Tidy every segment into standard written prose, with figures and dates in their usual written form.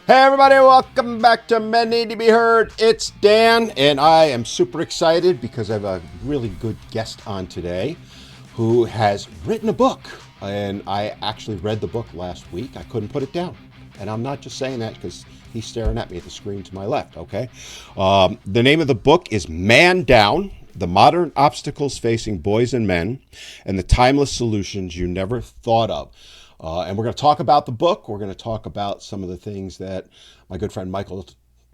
Hey everybody, welcome back to Men Need to Be Heard. It's Dan, and I am super excited because I have a really good guest on today who has written a book. And I actually read the book last week. I couldn't put it down. And I'm not just saying that because he's staring at me at the screen to my left, okay? The name of the book is Man Down: The Modern Obstacles Facing Boys and Men and the Timeless Solutions You Never Thought of. And we're going to talk about the book. We're going to talk about some of the things that my good friend Michael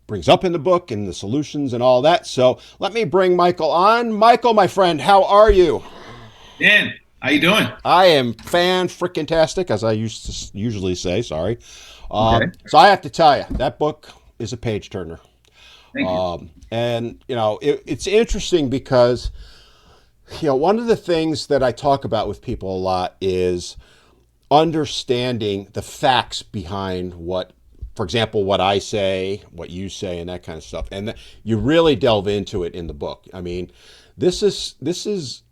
brings up in the book and the solutions and all that. So let me bring Michael on. Michael, my friend, how are you? Dan, how you doing? I am fan-freaking-tastic, as I usually say. Sorry. Okay, So I have to tell you, that book is a page turner. thank you. And, it's interesting because, one of the things that I talk about with people a lot is understanding the facts behind what, for example, what I say, what you say, and that kind of stuff. And you really delve into it in the book. I mean, this is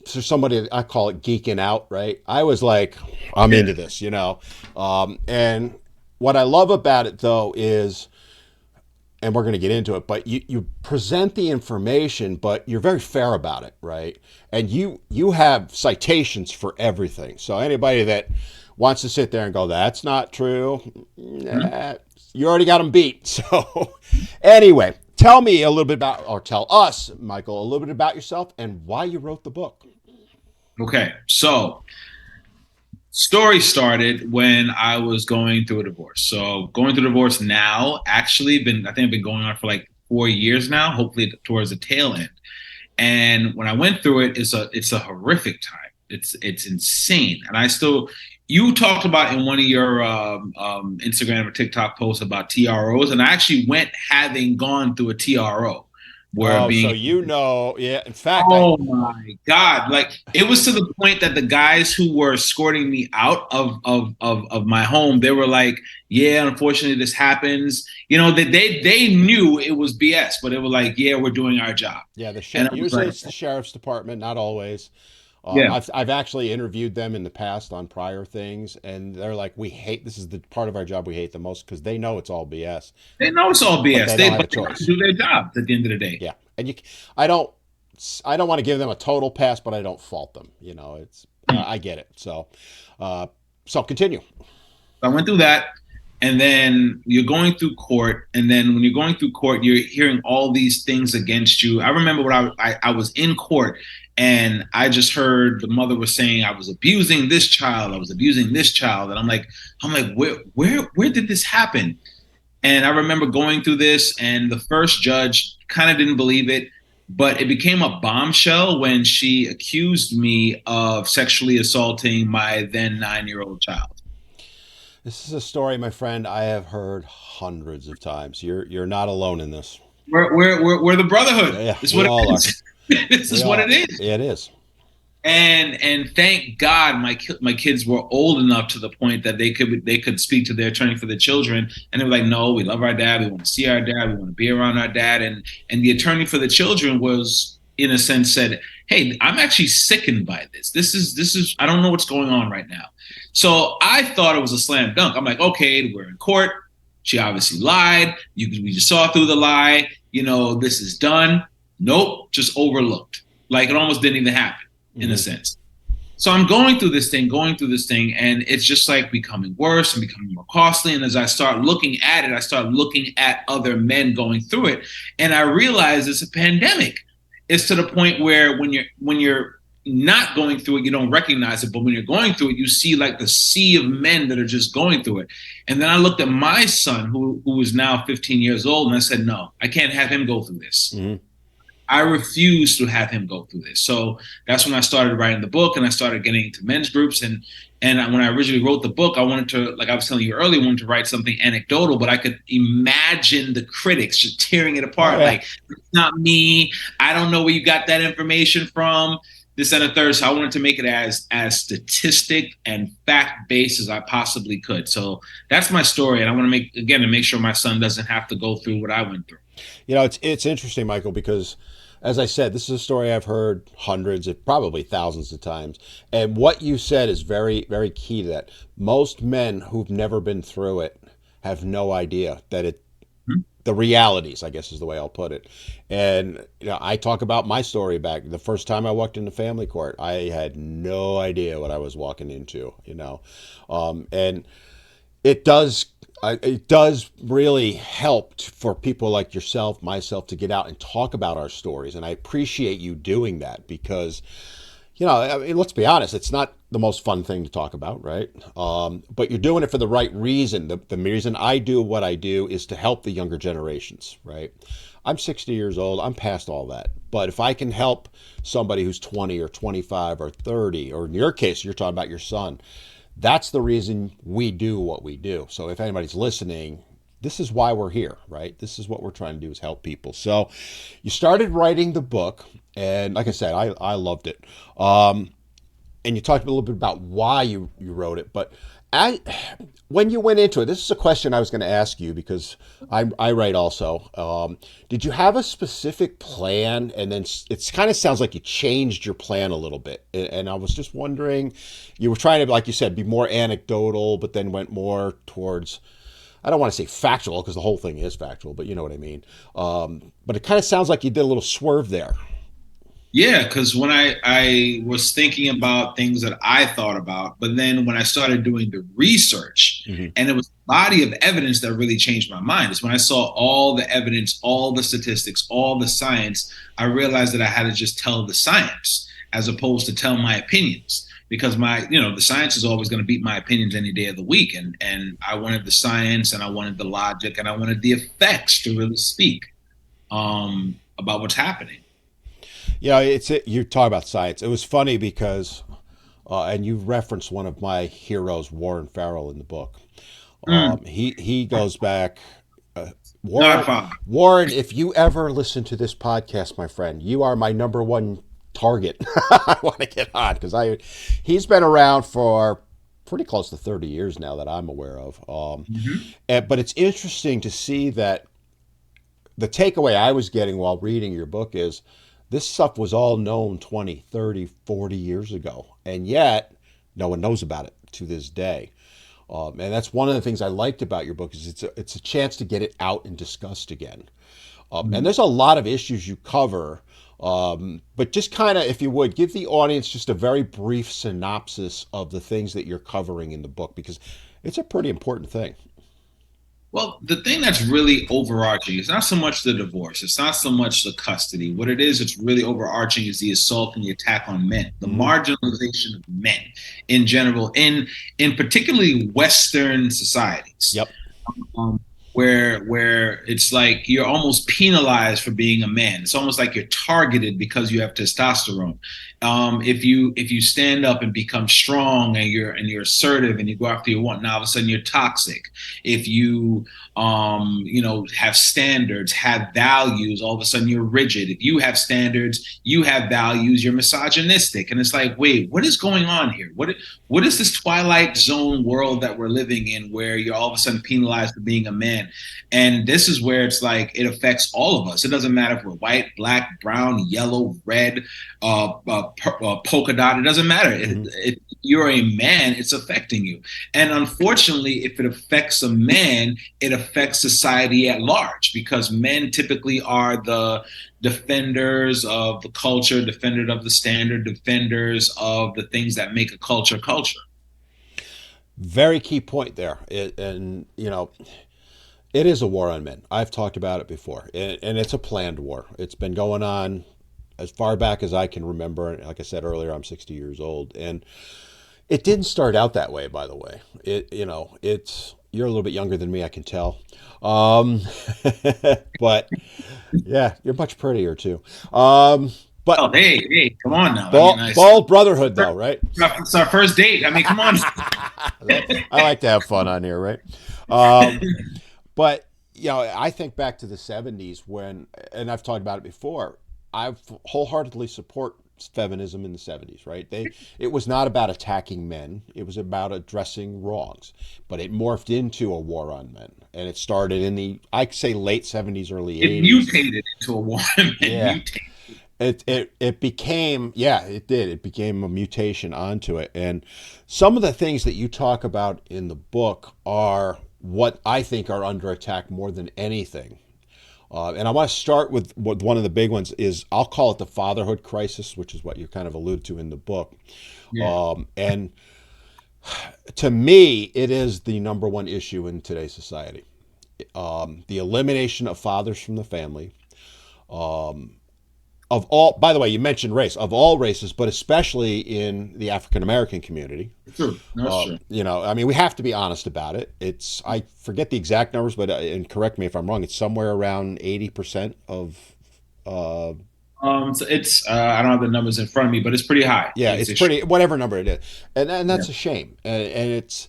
for somebody, I call it geeking out, right? I was like, I'm Yeah, into this. And what I love about it though is, and we're going to get into it, but you present the information, but you're very fair about it, right? And you have citations for everything. So anybody that wants to sit there and go, that's not true, mhm. nah, you already got them beat. So anyway, tell me a little bit about, or tell us, Michael, a little bit about yourself and why you wrote the book. Okay. So, story started when I was going through a divorce. So, going through a divorce now, actually, been I think I've been going on for like 4 years now. Hopefully, towards the tail end. And when I went through it, it's a horrific time. It's insane. And I still, you talked about in one of your Instagram or TikTok posts about TROs, and I actually went having gone through a TRO where Oh, so being yeah. In fact, I Oh my God. Like it was to the point that the guys who were escorting me out of my home, they were like, yeah, unfortunately this happens. They knew it was BS, but they were like, yeah, we're doing our job. yeah, And I was usually like, it's the sheriff's department, not always. yeah, I've actually interviewed them in the past on prior things, and they're like, "We hate this is the part of our job we hate the most because they know it's all BS, they know it's all but BS. they They don't have a but they have to choice." do their jobs at the end of the day. Yeah, and I don't, I don't want to give them a total pass, but I don't fault them. It's I get it. Uh, so continue. I went through that, and then you're going through court, and then when you're going through court, you're hearing all these things against you. I remember when I was in court, and I just heard the mother was saying I was abusing this child, I was abusing this child, and I'm like, where did this happen? And I remember going through this, and the first judge kind of didn't believe it, but it became a bombshell when she accused me of sexually assaulting my then 9-year old child. This is a story, my friend, I have heard hundreds of times. You're not alone in this. We're the brotherhood. Yeah, This is we what it all are. is. This We is what all it is. it is. And thank God my kids were old enough to the point that they could speak to their attorney for the children, and they were like, no, we love our dad, we want to see our dad, we want to be around our dad, and the attorney for the children was in a sense said, hey, I'm actually sickened by this. This is I don't know what's going on right now. So I thought it was a slam dunk. I'm like, okay, we're in court. She obviously lied. We just saw through the lie. This is done. Nope, just overlooked. Like it almost didn't even happen in a Hmm. sense. So I'm going through this thing, and it's just like becoming worse and becoming more costly. And as I start looking at it, I start looking at other men going through it, and I realize it's a pandemic. It's to the point where when you're not going through it, you don't recognize it, but when you're going through it, you see like the sea of men that are just going through it. And then I looked at my son, who is now 15 years old, and I said, no, I can't have him go through this. Hmm. I refuse to have him go through this. So that's when I started writing the book, and I started getting into men's groups. And when I originally wrote the book, I wanted to, like I was telling you earlier, I wanted to write something anecdotal, but I could imagine the critics just tearing it Oh apart. yeah. Like, it's not me. I don't know where you got that information from. This and a third. So I wanted to make it as statistic and fact based as I possibly could. So that's my story, and I want to make sure my son doesn't have to go through what I went through. It's interesting, Michael, because as I said, this is a story I've heard hundreds, if probably thousands of times. And what you said is very, very key to that. Most men who've never been through it have no idea that the realities, I guess is the way I'll put it. And I talk about my story back. The first time I walked into family court, I had no idea what I was walking into, and it does really help for people like yourself, myself, to get out and talk about our stories. And I appreciate you doing that because I mean, let's be honest, it's not the most fun thing to talk about, right? But you're doing it for the right reason. The reason I do what I do is to help the younger generations, right? I'm 60 years old. I'm past all that. But if I can help somebody who's 20 or 25 or 30, or in your case, you're talking about your son, that's the reason we do what we do. So if anybody's listening, this is why we're here, right? This is what we're trying to do, is help people. So you started writing the book, and like I said, I loved it. And you talked a little bit about why you wrote it, but when you went into it, this is a question I was going to ask you because I write also. Did you have a specific plan, and then it kind of sounds like you changed your plan a little bit? And I was just wondering, you were trying to, like you said, be more anecdotal, but then went more towards, I don't want to say factual because the whole thing is factual, but you know what I mean. But it kind of sounds like you did a little swerve there. Yeah, because when I was thinking about things that I thought about, but then when I started doing the research, Mm-hmm. and it was a body of evidence that really changed my mind. Is when I saw all the evidence, all the statistics, all the science, I realized that I had to just tell the science as opposed to tell my opinions. Because the science is always going to beat my opinions any day of the week. And I wanted the science, and I wanted the logic, and I wanted the effects to really speak about what's happening. You talk about science. It was funny because, and you referenced one of my heroes, Warren Farrell, in the book. Mm, He goes back. Warren, Godfather. Warren, if you ever listen to this podcast, my friend, you are my number one target. I want to get on because he's been around for pretty close to 30 years now that I'm aware of. Mhm. But it's interesting to see that the takeaway I was getting while reading your book is this stuff was all known 20, 30, 40 years ago. And yet, no one knows about it to this day. And that's one of the things I liked about your book is it's a chance to get it out and discussed again. And there's a lot of issues you cover, but just kind of, if you would, give the audience just a very brief synopsis of the things that you're covering in the book because it's a pretty important thing. Well, the thing that's really overarching is not so much the divorce. It's not so much the custody. What it is, it's really overarching is the assault and the attack on men, the Mm-hmm. marginalization of men in general, in particularly Western societies. Yep. um, where it's like you're almost penalized for being a man. It's almost like you're targeted because you have testosterone. If you stand up and become strong and you're assertive and you go after your want, now all of a sudden you're toxic. If you have standards, have values, all of a sudden you're rigid. If you have standards, you have values, you're misogynistic. And it's like, wait, what is going on here? What is this Twilight Zone world that we're living in where you're all of a sudden penalized for being a man? And this is where it's like it affects all of us. It doesn't matter if we're white, black, brown, yellow, red, polka dot. It doesn't matter. Mm-hmm. If you're a man, it's affecting you. And unfortunately, if it affects a man, it affects society at large because men typically are the defenders of the culture, defenders of the standard, defenders of the things that make a culture culture. Very key point there. And, it is a war on men. I've talked about it before, and it's a planned war. It's been going on as far back as I can remember. Like I said earlier, I'm 60 years old, and it didn't start out that way. By the way, it's you're a little bit younger than me, I can tell, um, but yeah, you're much prettier too. But Oh, hey, come on now. I mean, bald brotherhood, though, right? it's our first date. I mean, come on. I like to have fun on here, right? Um, But I think back to the '70s when, and I've talked about it before. I wholeheartedly support feminism in the '70s. Right? It was not about attacking men. It was about addressing wrongs. But it morphed into a war on men, and it started in the I'd say late '70s, early It '80s. mutated into a war. It Yeah, mutated. it became, yeah, it did. It became a mutation onto it. And some of the things that you talk about in the book are what I think are under attack more than anything. And I want to start with what one of the big ones is. I'll call it the fatherhood crisis, which is what you kind of allude to in the book. Yeah. And to me, it is the number one issue in today's society. The elimination of fathers from the family. Of all, by the way, you mentioned race, of all races, but especially in the African American community. True. No, that's true. I mean, we have to be honest about it. I forget the exact numbers, but and correct me if I'm wrong. It's somewhere around 80% of. Uh, So it's I don't have the numbers in front of me, but it's pretty high. yeah, it's pretty whatever number it is, and Yeah. that's a shame. And it's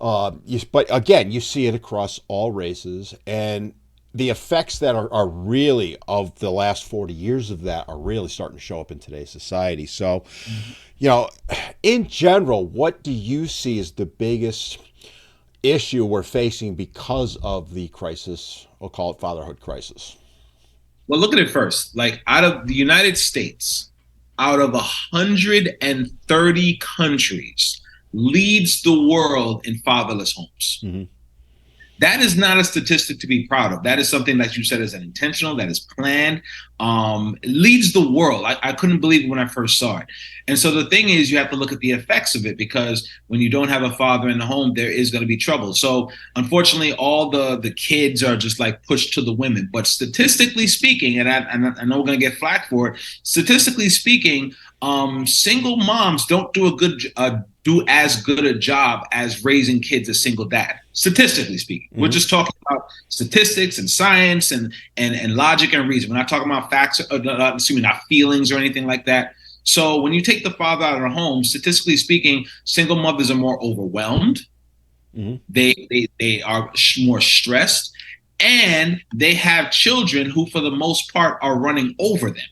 but again, you see it across all races, and the effects that are really of the last 40 years of that are really starting to show up in today's society. So, you know, in general, what do you see as the biggest issue we're facing because of the crisis? We'll call it fatherhood crisis. Well, look at it first. Like out of the United States, out of 130 countries, leads the world in fatherless homes. Mm-hmm. That is not a statistic to be proud of. That is something that you said is intentional, that is planned. It leads the world. I couldn't believe it when I first saw it. And so the thing is, you have to look at the effects of it, because when you don't have a father in the home, there is going to be trouble. So unfortunately, all the kids are just like pushed to the women. But statistically speaking, and I know we're going to get flack for it, statistically speaking, single moms don't do as good a job as raising kids as single dad. Statistically speaking, we're just talking about statistics and science and logic and reason. We're not talking about facts, not feelings or anything like that. So when you take the father out of the home, statistically speaking, single mothers are more overwhelmed. Mm-hmm. They are more stressed, and they have children who, for the most part, are running over them.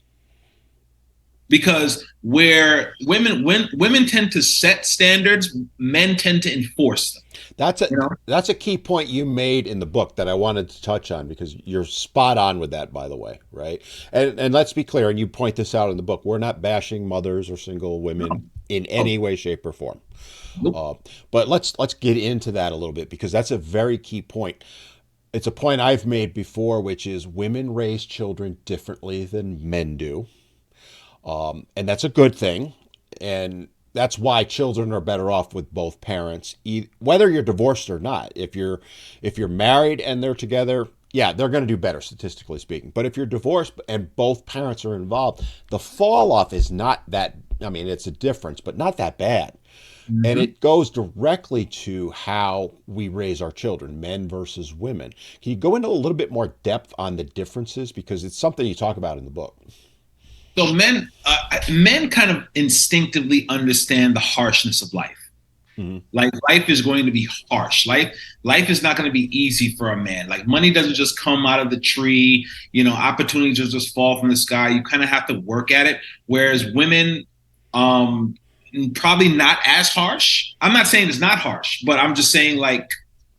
Because where women tend to set standards, men tend to enforce them. That's a key point you made in the book that I wanted to touch on, because you're spot on with that, by the way, right? And let's be clear, and you point this out in the book, we're not bashing mothers or single women No. in any way, shape, or form. Nope. But let's get into that a little bit, because that's a very key point. It's a point I've made before, which is women raise children differently than men do. And that's a good thing. And that's why children are better off with both parents, whether you're divorced or not. If you're married and they're together, yeah, they're going to do better statistically speaking. But if you're divorced and both parents are involved, the fall off is not that. I mean, it's a difference, but not that bad. Mm-hmm. And it goes directly to how we raise our children, men versus women. Can you go into a little bit more depth on the differences, because it's something you talk about in the book? So men kind of instinctively understand the harshness of life. Mm-hmm. Like life is going to be harsh. Life is not going to be easy for a man. Like money doesn't just come out of the tree. Opportunities just fall from the sky. You kind of have to work at it. Whereas women, probably not as harsh. I'm not saying it's not harsh, but I'm just saying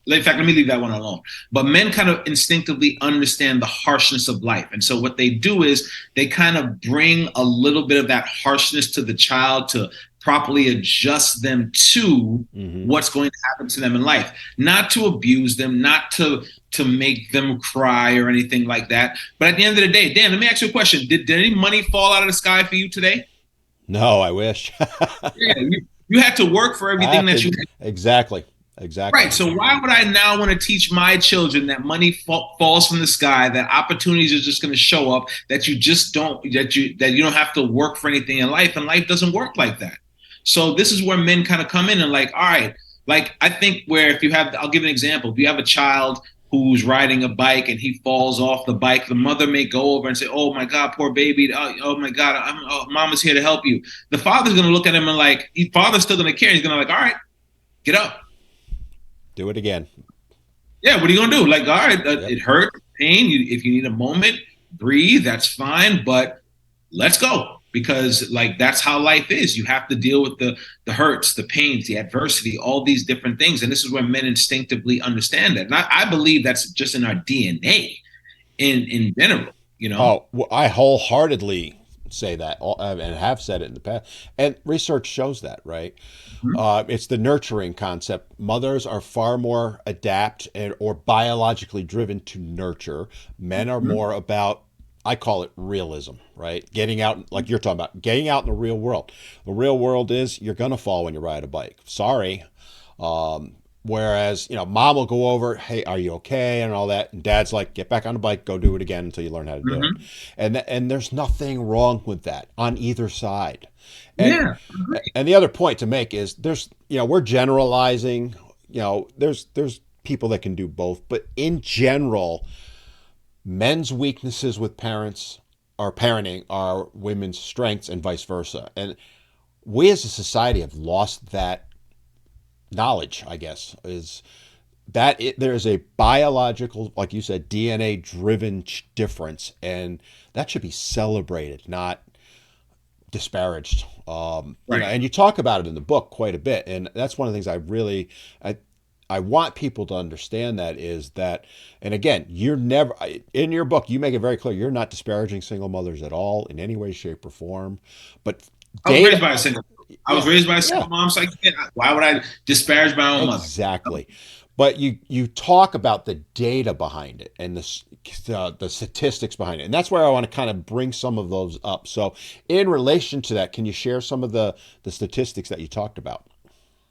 in fact, let me leave that one alone. But men kind of instinctively understand the harshness of life. And so what they do is they kind of bring a little bit of that harshness to the child to properly adjust them to what's going to happen to them in life. Not to abuse them, not to make them cry or anything like that. But at the end of the day, Dan, let me ask you a question. Did any money fall out of the sky for you today? No, I wish. Yeah, you had to work for everything that you had. Exactly. Right. So why would I now want to teach my children that money falls from the sky, that opportunities are just going to show up, that you don't have to work for anything in life, and life doesn't work like that. So this is where men kind of come in and all right, I think where I'll give an example. If you have a child who's riding a bike and he falls off the bike, the mother may go over and say, "Oh my God, poor baby. Oh my God, mama's here to help you." The father's going to look at him and father's still going to care. He's going to all right, get up. Do it again. Yeah, what are you going to do? All right, It hurt, pain. If you need a moment, breathe, that's fine. But let's go, because that's how life is. You have to deal with the hurts, the pains, the adversity, all these different things. And this is where men instinctively understand that. And I believe that's just in our DNA in general. Oh, well, I wholeheartedly say that and have said it in the past. And research shows that, right? Mhm. It's the nurturing concept. Mothers are far more adapt or biologically driven to nurture. Men are Mhm. more about, I call it realism, right? Getting out, like you're talking about, getting out in the real world. The real world is you're going to fall when you ride a bike. Sorry. Whereas, mom will go over, hey, are you okay? And all that. And dad's like, get back on the bike, go do it again until you learn how to do it. Mhm. And there's nothing wrong with that on either side. And Yeah, I agree. and the other point to make is we're generalizing, there's people that can do both, but in general, men's weaknesses with parents or parenting are women's strengths and vice versa. And we as a society have lost that knowledge, I guess, is that there is a biological, like you said, DNA driven difference, and that should be celebrated, not disparaged. Right. And you talk about it in the book quite a bit, and that's one of the things I I want people to understand that is that, and again, you're never in your book. You make it very clear you're not disparaging single mothers at all in any way, shape, or form. But I was raised data, by a single. I was yeah, raised by a yeah, single mom, so why would I disparage my own mother? exactly. But you talk about the data behind it and the statistics behind it, and that's where I want to kind of bring some of those up. So, in relation to that, can you share some of the statistics that you talked about?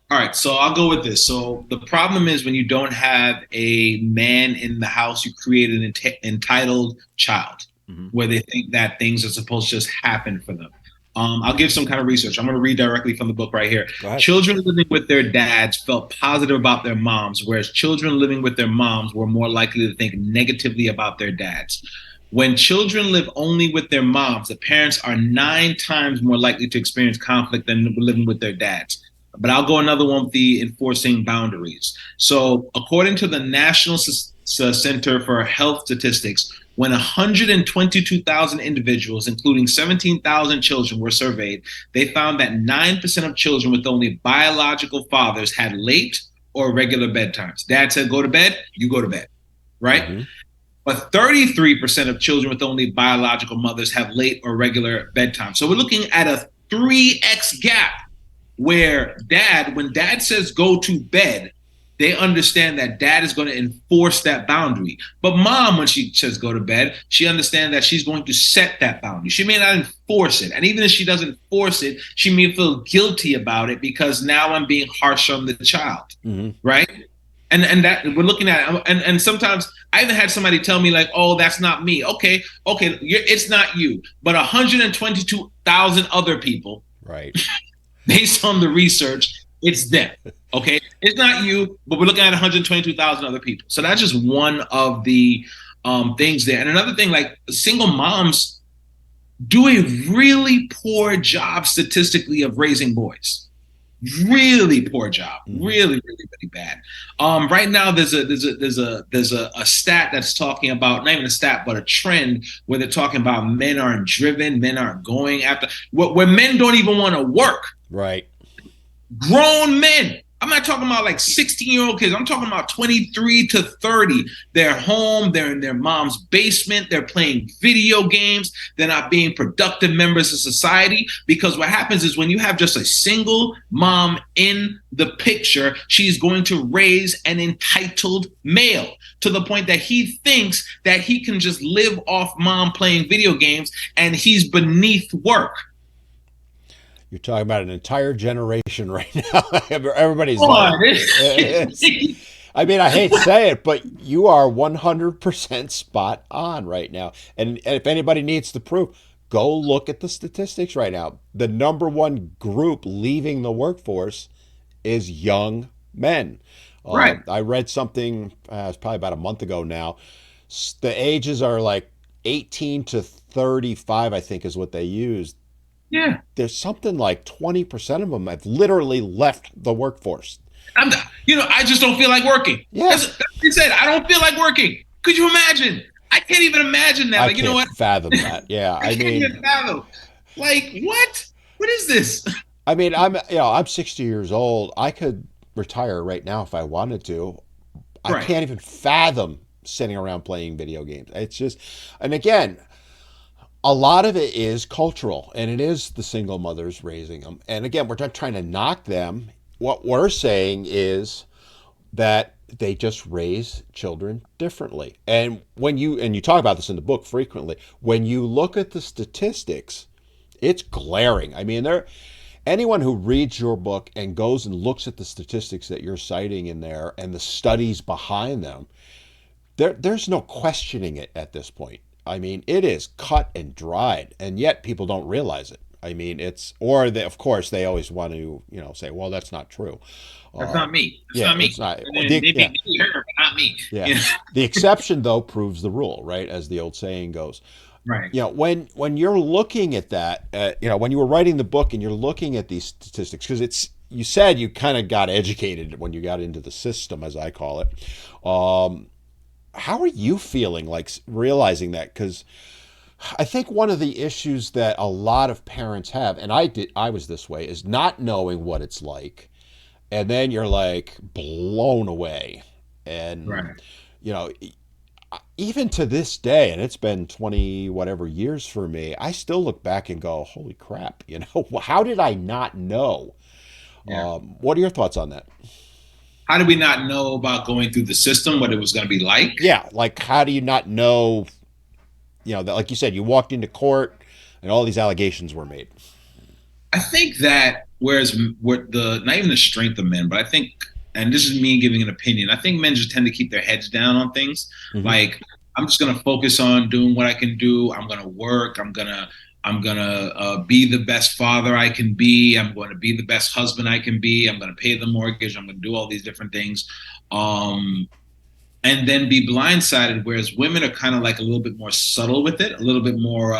All right, so I'll go with this. So the problem is when you don't have a man in the house, you create an entitled child Hmm. where they think that things are supposed to just happen for them. I'll give some kind of research. I'm going to read directly from the book right here. Go ahead. Children living with their dads felt positive about their moms, whereas children living with their moms were more likely to think negatively about their dads. When children live only with their moms, the parents are 9 times more likely to experience conflict than living with their dads. But I'll go another one with the enforcing boundaries. So, according to the National Center for Health Statistics, when 122,000 individuals, including 17,000 children, were surveyed, they found that 9% of children with only biological fathers had late or regular bedtimes. Dad said, go to bed, you go to bed, right? Hmm. But 33% of children with only biological mothers have late or regular bedtime. So we're looking at a 3x gap where when dad says go to bed, they understand that dad is going to enforce that boundary. But mom, when she says go to bed, she understands that she's going to set that boundary. She may not enforce it. And even if she doesn't force it, she may feel guilty about it because now I'm being harsh on the child. Hmm. Right. And that we're looking at and sometimes I even had somebody tell me like, oh, that's not me. Okay, it's not you, but 122,000 other people, Right. based on the research, it's them. Okay, it's not you, but we're looking at 122,000 other people. So that's just one of the things there. And another thing, like single moms do a really poor job statistically of raising boys. Really poor job. Hmm. Really bad. Right now, there's a stat that's talking about not even a stat, but a trend where they're talking about men aren't driven, men aren't going after where men don't even want to work. Right. Grown men. I'm not talking about like 16-year-old kids. I'm talking about 23 to 30. They're home, they're in their mom's basement, they're playing video games, they're not being productive members of society. Because what happens is when you have just a single mom in the picture, she's going to raise an entitled male to the point that he thinks that he can just live off mom playing video games and he's beneath work. You're talking about an entire generation right now. Everybody's like, Oh, I mean, I hate to say it, but you are 100% spot on right now. And if anybody needs the proof, go look at the statistics right now. The number one group leaving the workforce is young men. right. I read something, it's probably about a month ago now. The ages are like 18 to 35, I think is what they used. Yeah. There's something like 20% of them have literally left the workforce. I just don't feel like working. Yeah. That's what he said. I don't feel like working. Could you imagine? I can't even imagine that. I Like, you know can't what? fathom that. Yeah. I can't even fathom. Like, what? What is this? I mean, I'm 60 years old. I could retire right now if I wanted to. I Right. can't even fathom sitting around playing video games. It's just, and again, A lot of it is cultural, and it is the single mothers raising them. And again, we're not trying to knock them. What we're saying is that they just raise children differently. And you talk about this in the book frequently, when you look at the statistics, it's glaring. I mean, there anyone who reads your book and goes and looks at the statistics that you're citing in there and the studies behind them, there's no questioning it at this point. I mean, it is cut and dried, and yet people don't realize it. I mean, of course, they always want to, say, well, that's not true. That's not me. That's Yeah, not it's me. not. And then maybe her, but not me. Yeah. You know? The exception, though, proves the rule, right? As the old saying goes. Right. When you're looking at that, when you were writing the book and you're looking at these statistics, because you said you kind of got educated when you got into the system, as I call it. How are you feeling, like realizing that? Because I think one of the issues that a lot of parents have, and I was this way, is not knowing what it's like, and then you're like blown away, and Right. you know, even to this day, and it's been 20 whatever years for me, I still look back and go, holy crap, how did I not know? Yeah. What are your thoughts on that? How did we not know about going through the system, what it was going to be like? Yeah, like how do you not know, that, like you said, you walked into court and all these allegations were made. I think that whereas what not even the strength of men, but I think, and this is me giving an opinion, I think men just tend to keep their heads down on things. Mm-hmm. Like, I'm just gonna focus on doing what I can do. I'm gonna work. I'm gonna be the best father I can be. I'm going to be the best husband I can be. I'm going to pay the mortgage. I'm going to do all these different things. Um, and then be blindsided. Whereas women are kind of like a little bit more subtle with it, a little bit more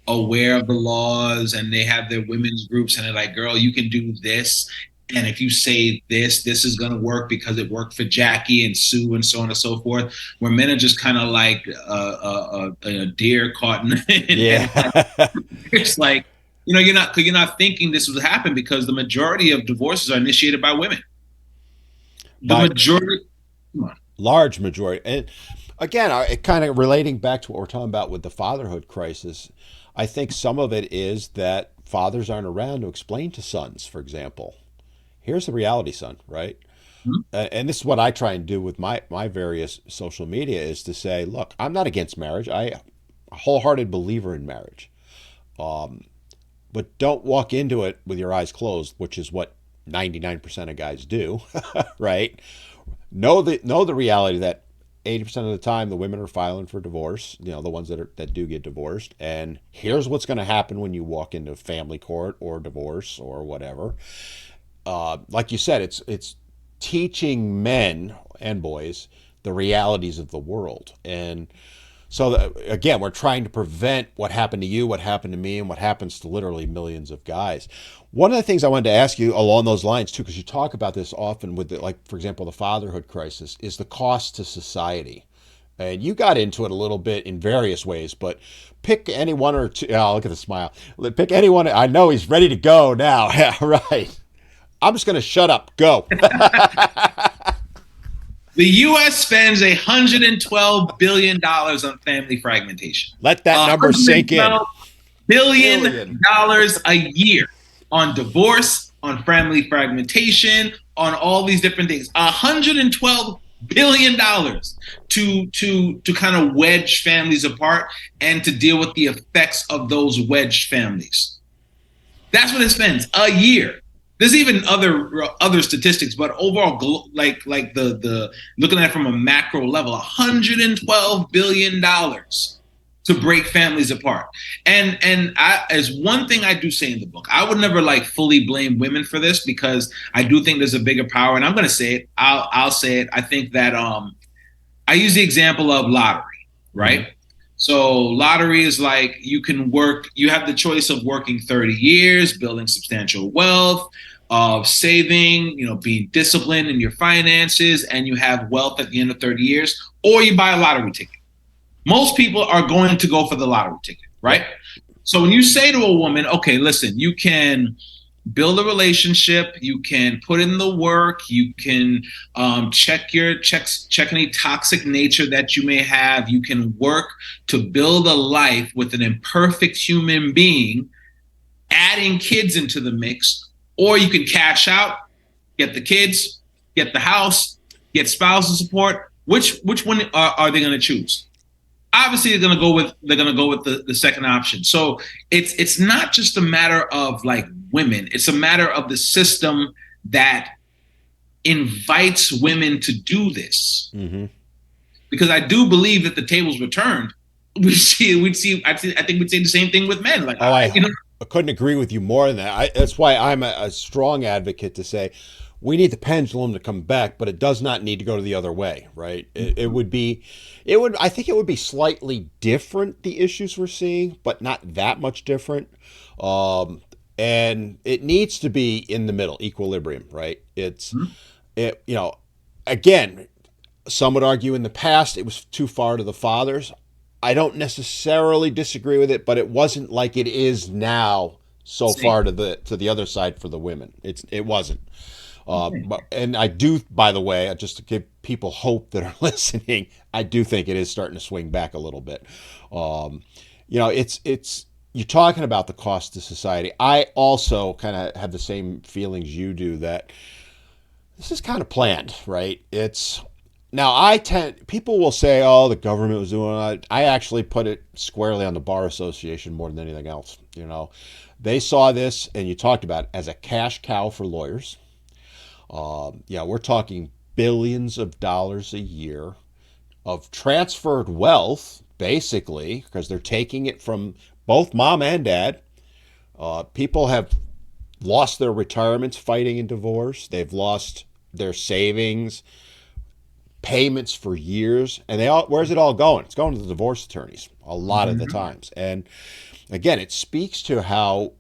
aware of the laws, and they have their women's groups, and they're like, "Girl, you can do this." And if you say this, this is going to work because it worked for Jackie and Sue and so on and so forth. Where men are just kind of like a deer caught in headlights. Yeah. It's like, you're not thinking this would happen because the majority of divorces are initiated by women. The By majority. Come on. large majority. And again, it kind of relating back to what we're talking about with the fatherhood crisis, I think some of it is that fathers aren't around to explain to sons, for example, here's the reality, son, right? Mhm. And this is what I try and do with my various social media is to say, look, I'm not against marriage. I'm a wholehearted believer in marriage. But don't walk into it with your eyes closed, which is what 99% of guys do, right? Know the reality that 80% of the time the women are filing for divorce, the ones that do get divorced, and here's what's going to happen when you walk into family court or divorce or whatever. Like you said, it's teaching men and boys the realities of the world. And so again, we're trying to prevent what happened to you, what happened to me, and what happens to literally millions of guys. One of the things I wanted to ask you along those lines too, because you talk about this often with like, for example, the fatherhood crisis, is the cost to society. And you got into it a little bit in various ways, but pick any one or two. Oh, look at the smile. Pick anyone. I know he's ready to go now. Yeah, right. I'm just going to shut up. Go. The U.S. spends $112 billion on family fragmentation. Let that number sink in. $112 billion a year on divorce, on family fragmentation, on all these different things. $112 billion to kind of wedge families apart and to deal with the effects of those wedged families. That's what it spends a year. There's even other statistics, but overall, like the looking at it from a macro level, $112 billion to break families apart. And as one thing I do say in the book, I would never like fully blame women for this because I do think there's a bigger power, and I'm going to say it. I'll say it. I think that I use the example of lottery, right? Mm-hmm. So lottery is like you have the choice of working 30 years, building substantial wealth, of saving, being disciplined in your finances, and you have wealth at the end of 30 years, or you buy a lottery ticket. Most people are going to go for the lottery ticket, right? So when you say to a woman, okay, listen, you can build a relationship. You can put in the work. You can check any toxic nature that you may have. You can work to build a life with an imperfect human being, adding kids into the mix, or you can cash out, get the kids, get the house, get spousal support. Which one are they going to choose? Obviously they're gonna go with the second option. So it's not just a matter of like women, it's a matter of the system that invites women to do this. Mm-hmm. Because I do believe that the tables were turned. I think we'd say the same thing with men. Like, Oh, you know, I couldn't agree with you more than that. That's why I'm a strong advocate to say we need the pendulum to come back, but it does not need to go to the other way, right? I think it would be slightly different, the issues we're seeing, but not that much different. And it needs to be in the middle, equilibrium, right? You know, again, some would argue in the past it was too far to the fathers. I don't necessarily disagree with it, but it wasn't like it is now so same. far to the other side for the women. It wasn't. And I do, by the way, just to give people hope that are listening, I do think it is starting to swing back a little bit. You know, it's you're talking about the cost to society. I also kind of have the same feelings you do that this is kind of planned, right? It's now people will say, "Oh, the government was doing it." I actually put it squarely on the Bar Association more than anything else. You know, they saw this, and you talked about it, as a cash cow for lawyers. Yeah, we're talking billions of dollars a year of transferred wealth, basically, because they're taking it from both mom and dad. People have lost their retirements fighting in divorce. They've lost their savings, payments for years, and where's it all going? It's going to the divorce attorneys a lot of the times. And again, it speaks to how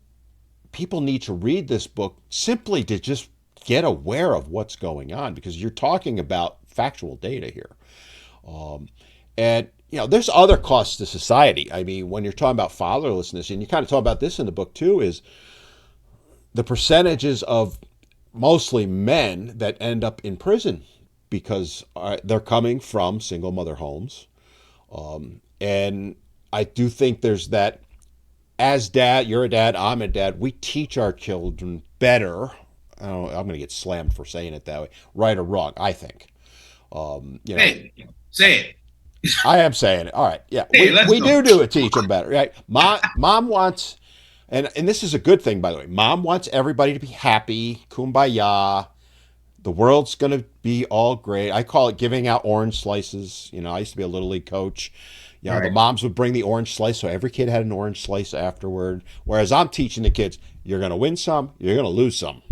people need to read this book simply to just get aware of what's going on, because you're talking about factual data here. And you know, there's other costs to society. I mean, when you're talking about fatherlessness, and you kind of talk about this in the book too, is the percentages of mostly men that end up in prison because they're coming from single mother homes. And I do think there's that, as dad, you're a dad, I'm a dad, we teach our children better. I'm going to get slammed for saying it that way, right or wrong, I think. You know, Say it. I am saying it. All right. Yeah. Hey, let's We go. do it, teach them better, right? Mom wants, and this is a good thing, by the way, mom wants everybody to be happy, kumbaya. The world's going to be all great. I call it giving out orange slices. You know, I used to be a little league coach. You know, the Right. moms would bring the orange slice, so every kid had an orange slice afterward. Whereas I'm teaching the kids, you're going to win some, you're going to lose some.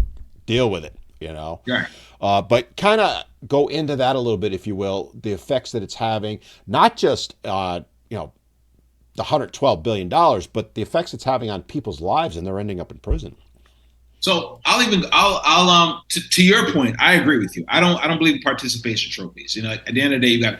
Deal with it, you know. Right. But kind of go into that a little bit, if you will, the effects that it's having, not just, you know, the $112 billion, but the effects it's having on people's lives, and they're ending up in prison. So to your point, I agree with you. I don't believe in participation trophies. You know, at the end of the day,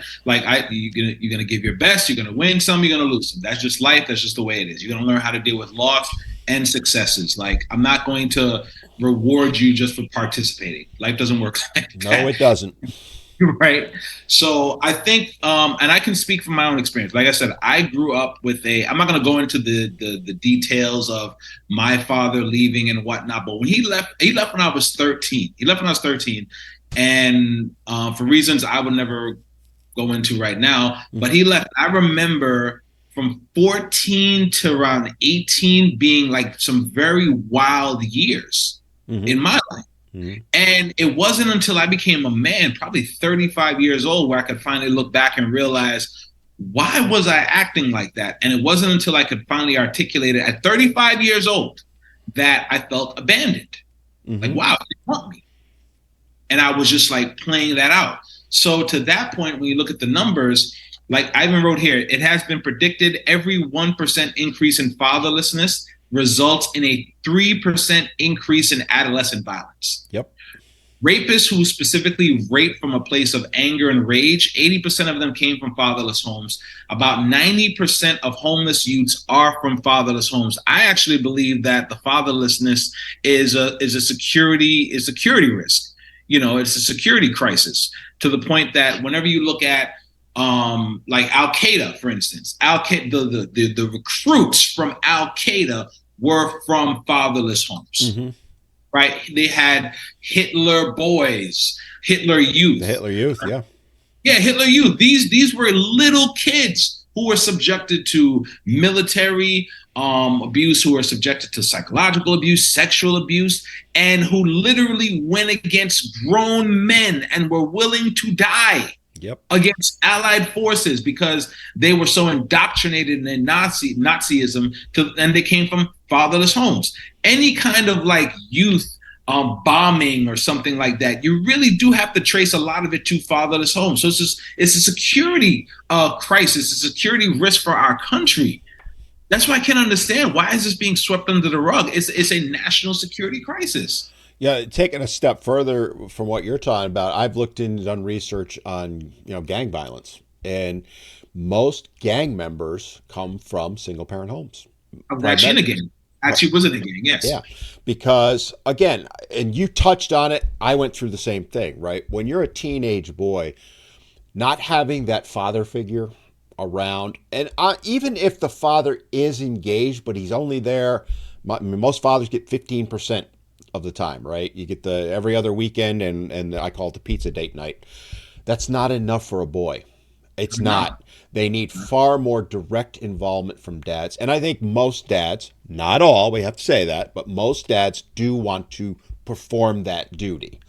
you're gonna give your best. You're gonna win some. You're gonna lose some. That's just life. That's just the way it is. You're gonna learn how to deal with loss and successes. Like, I'm not going to reward you just for participating. Life doesn't work like No, that. it doesn't. Right. So I think, and I can speak from my own experience. Like I said, I grew up with I'm not going to go into the details of my father leaving and whatnot, but when he left when I was 13. He left when I was 13. And for reasons I would never go into right now, but he left. I remember from 14 to around 18 being like some very wild years Mm-hmm. in my life. Mm-hmm. And it wasn't until I became a man, probably 35 years old, where I could finally look back and realize, why was I acting like that? And it wasn't until I could finally articulate it at 35 years old that I felt abandoned. Like, Mm-hmm. wow, they want me. And I was just like playing that out. So to that point, when you look at the numbers, like I even wrote here, it has been predicted every 1% increase in fatherlessness results in a 3% increase in adolescent violence. Yep. rapists who specifically rape from a place of anger and rage, 80% of them came from fatherless homes. About 90% of homeless youths are from fatherless homes. I actually believe that the fatherlessness is a security risk. You know, it's a security crisis to the point that whenever you look at like Al Qaeda, for instance, Al Qaeda, the recruits from Al Qaeda were from fatherless homes, Mm-hmm. right? They had Hitler boys, Hitler The youth. Hitler Youth, yeah. Yeah, Hitler youth. These were little kids who were subjected to military abuse, who were subjected to psychological abuse, sexual abuse, and who literally went against grown men and were willing to die Yep. against Allied forces because they were so indoctrinated in Nazism, and they came from fatherless homes. Any kind of like youth bombing or something like that, you really do have to trace a lot of it to fatherless homes. So it's a security crisis, a security risk for our country. That's why I can't understand why is this being swept under the rug. It's a national security crisis. Yeah, taking a step further from what you're talking about, I've looked into done research on, gang violence, and most gang members come from single parent homes. I was actually in a Primary, gang. Actually was in a gang, yeah, yes. because again, and you touched on it, I went through the same thing, right? When you're a teenage boy, not having that father figure around, and even if the father is engaged, but he's only there, most fathers get 15% of the time, right? You get the every other weekend, and I call it the pizza date night. That's not enough for a boy. It's No. not. They need far more direct involvement from dads. And I think most dads, not all, we have to say that, but most dads do want to perform that duty.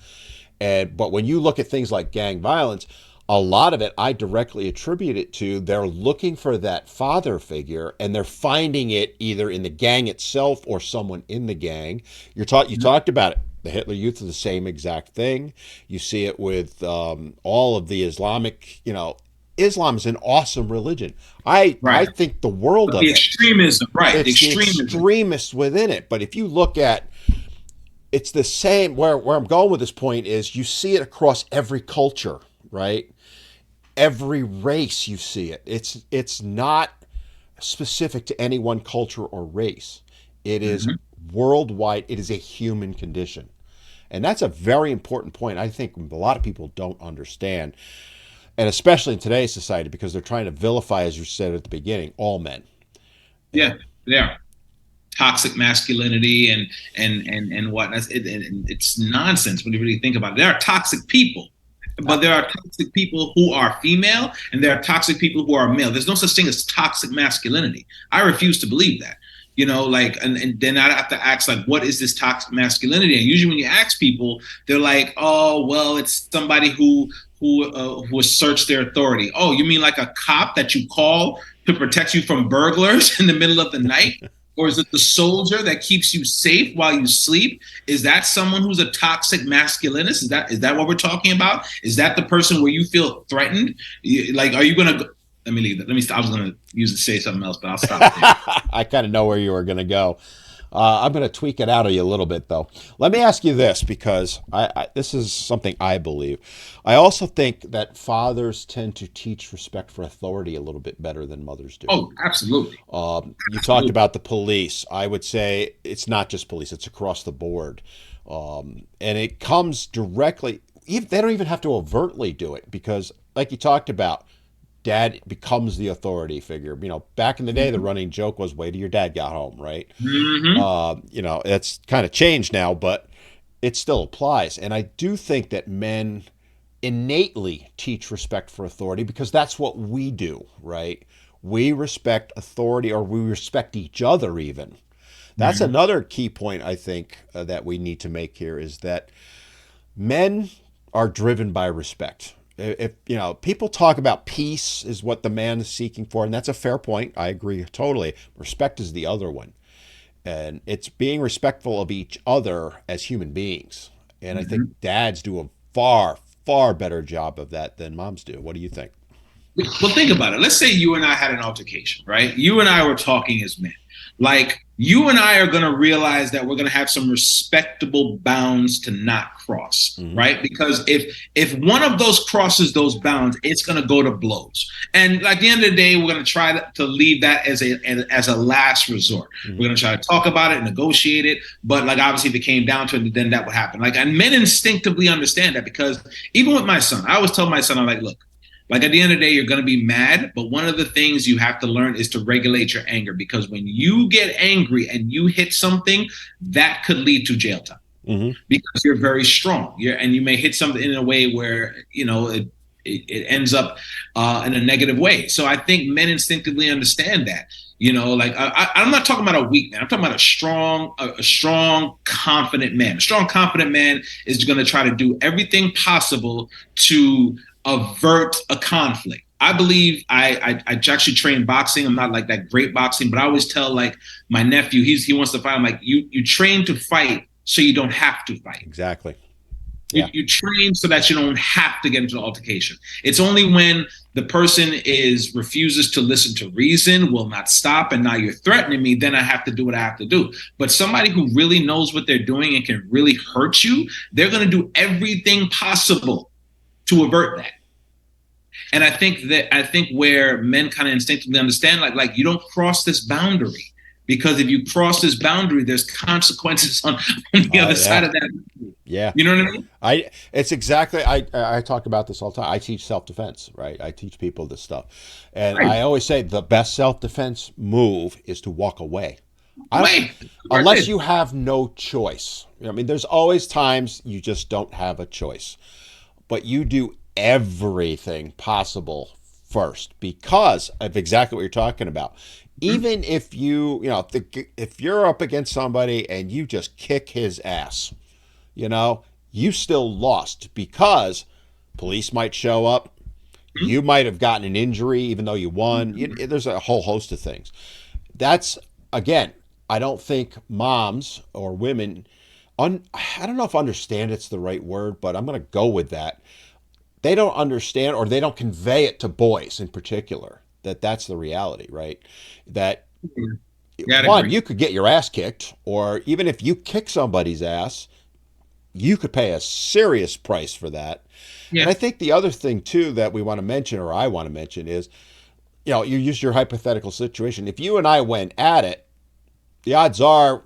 But when you look at things like gang violence, a lot of it I directly attribute it to they're looking for that father figure, and they're finding it either in the gang itself or someone in the gang. You talked about it. The Hitler Youth is the same exact thing. You see it with all of the Islamic. Islam is an awesome religion. I Right. think the world But the of it. extremism, right? The It's the extremism. extremists within it. But if you look at it's the same where I'm going with this point is you see it across every culture, right? Every race you see it. It's not specific to any one culture or race. It is Hmm. worldwide. It is a human condition. And that's a very important point. I think a lot of people don't understand, and especially in today's society because they're trying to vilify, as you said at the beginning, all men. Yeah, And yeah. Toxic masculinity and whatnot. It's nonsense when you really think about it. There are toxic people, uh, but there are toxic people who are female, and there are toxic people who are male. There's no such thing as toxic masculinity. I refuse to believe that. Like, and then I have to ask, like, what is this toxic masculinity? And usually, when you ask people, they're like, "Oh, well, it's somebody who asserts their authority." Oh, you mean like a cop that you call to protect you from burglars in the middle of the night? Or is it the soldier that keeps you safe while you sleep? Is that someone who's a toxic masculinist? Is that what we're talking about? Is that the person where you feel threatened? Like, are you gonna go? Let me leave that. Let me. I was gonna use it to say something else, but I'll stop there. I kind of know where you were going to go. I'm going to tweak it out of you a little bit, though. Let me ask you this, because this is something I believe. I also think that fathers tend to teach respect for authority a little bit better than mothers do. Oh, absolutely, You talked absolutely. about the police. I would say it's not just police; it's across the board, and it comes directly. They don't even have to overtly do it because, like you talked about, dad becomes the authority figure. Back in the day, the running joke was wait till your dad got home, right? Mm-hmm. That's kind of changed now, but it still applies. And I do think that men innately teach respect for authority because that's what we do, right? We respect authority or we respect each other, even. That's Mm-hmm. another key point I think that we need to make here is that men are driven by respect. If people talk about peace is what the man is seeking for, and that's a fair point. I agree totally. Respect is the other one, and it's being respectful of each other as human beings. And I think Mm-hmm. dads do a far better job of that than moms do. What do you think? Well, think about it. Let's say you and I had an altercation, right? You and I were talking as men. Like, you and I are going to realize that we're going to have some respectable bounds to not cross, Hmm. right? Because if one of those crosses those bounds, it's going to go to blows. And at the end of the day, we're going to try to leave that as a last resort. Hmm. We're going to try to talk about it, negotiate it. But like, obviously, if it came down to it, then that would happen. Like, and men instinctively understand that, because even with my son, I always tell my son, I'm like, look, like, at the end of the day, you're going to be mad, but one of the things you have to learn is to regulate your anger, because when you get angry and you hit something, that could lead to jail time, Hmm. because you're very strong. And you may hit something in a way where, it ends up in a negative way. So I think men instinctively understand that. Like, I'm not talking about a weak man. I'm talking about a strong, confident man. A strong, confident man is going to try to do everything possible to avert a conflict. I believe I actually train boxing. I'm not like that great boxing, but I always tell, like, my nephew, he wants to fight. I'm like, you train to fight so you don't have to fight. Exactly. You, Yeah. you train so that you don't have to get into an altercation. It's only when the person is refuses to listen to reason, will not stop, and now you're threatening me, then I have to do what I have to do. But somebody who really knows what they're doing and can really hurt you, they're going to do everything possible to avert that. And I think where men kind of instinctively understand, like, you don't cross this boundary, because if you cross this boundary, there's consequences on the other side Yeah. of that. Yeah. You know what I mean? It's exactly, I talk about this all the time. I teach self defense, right? I teach people this stuff. And Right. I always say the best self defense move is to walk away. I don't, Wait. unless you have no choice. I mean, there's always times you just don't have a choice. But you do everything possible first because of exactly what you're talking about. Even if if you're up against somebody and you just kick his ass, you know, you still lost because police might show up. You might have gotten an injury even though you won. There's a whole host of things. That's, again, I don't think moms or women, I don't know if understand it's the right word, but I'm going to go with that. They don't understand, or they don't convey it to boys in particular, that that's the reality, right? That Yeah, I'd one, agree. you could get your ass kicked, or even if you kick somebody's ass, you could pay a serious price for that. And Yeah. I think the other thing too that we want to mention, or I want to mention, is, you use your hypothetical situation. If you and I went at it, the odds are,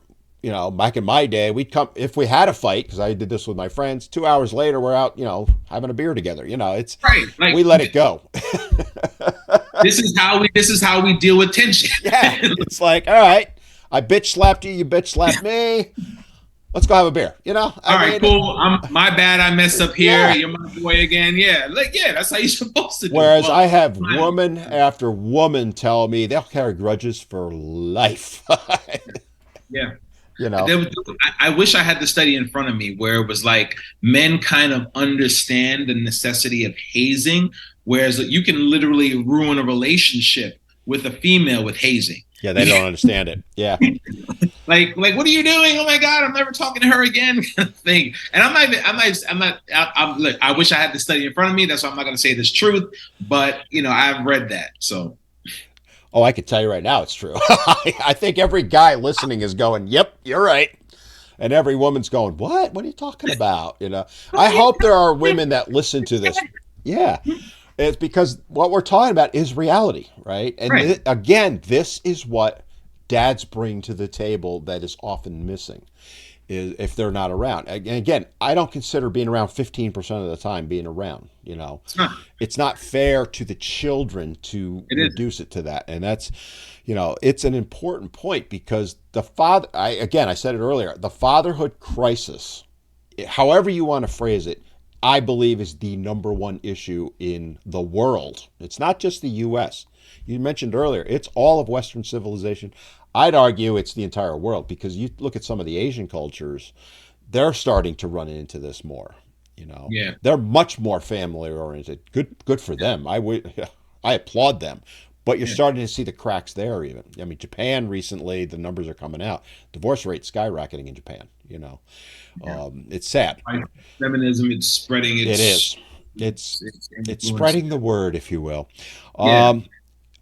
back in my day, we'd come, if we had a fight, because I did this with my friends, 2 hours later, we're out, having a beer together. It's, Right. Like, we let it go. this is how we deal with tension. Yeah. It's like, all right, I bitch slapped you, you bitch slapped me. Let's go have a beer. I All right, mean, cool. My bad. I messed up here. yeah. You're my boy again. Yeah, like, yeah, that's how you're supposed to do. Whereas Well, I have my- woman after woman tell me they'll carry grudges for life. yeah. you know, There was, I wish I had the study in front of me where it was like men kind of understand the necessity of hazing, whereas you can literally ruin a relationship with a female with hazing. yeah, they don't understand it. Yeah. Like, what are you doing? Oh my God, I'm never talking to her again, kind of thing. And look, I wish I had the study in front of me. That's why I'm not going to say this truth, but I've read that. So, Oh, I could tell you right now it's true. I think every guy listening is going, yep, you're right. And every woman's going, what? What are you talking about? I hope there are women that listen to this. Yeah. It's because what we're talking about is reality, right? And right. again, this is what dads bring to the table that is often missing, is if they're not around. And again, I don't consider being around 15% of the time being around. It's not. It's not fair to the children to It is. reduce it to that. And that's, it's an important point because I said it earlier, the fatherhood crisis, however you want to phrase it, I believe is the number one issue in the world. It's not just the U.S. You mentioned earlier, it's all of Western civilization. I'd argue it's the entire world because you look at some of the Asian cultures, they're starting to run into this more. Yeah. They're much more family oriented. Good for them. I applaud them. But you're Yeah. starting to see the cracks there even. I mean, Japan recently, the numbers are coming out. Divorce rate skyrocketing in Japan. Yeah. It's sad. Feminism, it's spreading. It It's is. It's influencing. spreading the word, if you will. Yeah. Um,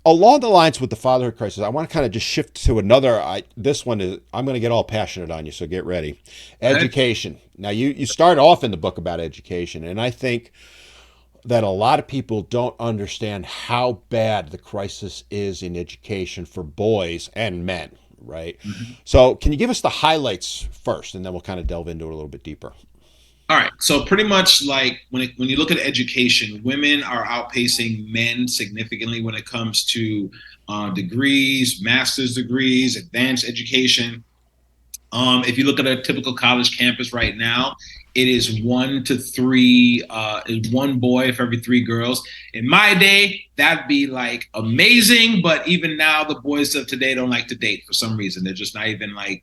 Along the lines with the fatherhood crisis, I want to kind of just shift to another. This one is I'm going to get all passionate on you, so get ready. Go ahead. Education. Now, you start off in the book about education, and I think that a lot of people don't understand how bad the crisis is in education for boys and men, right? Mhm. So, can you give us the highlights first, and then we'll kind of delve into it a little bit deeper? All right. So pretty much like when you look at education, women are outpacing men significantly when it comes to degrees, master's degrees, advanced education. If you look at a typical college campus right now, it is 1 to 3, one boy for every 3 girls. In my day, that'd be like amazing, but even now, the boys of today don't like to date for some reason. They're just not even like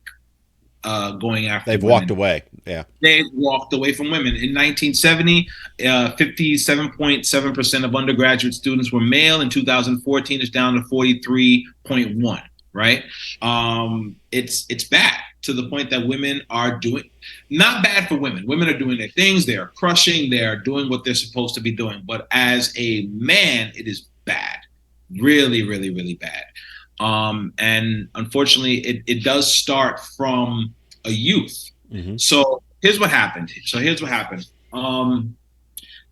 going after They've walked women. away. Yeah. They walked away from women. In 1970, 57.7% of undergraduate students were male. In 2014, it's down to 43.1. Right? It's bad to the point that women are doing not bad for women. Women are doing their things. They are crushing. They are doing what they're supposed to be doing. But as a man, it is bad. Really, really, really bad. And unfortunately, it does start from a youth. Hmm. So here's what happened.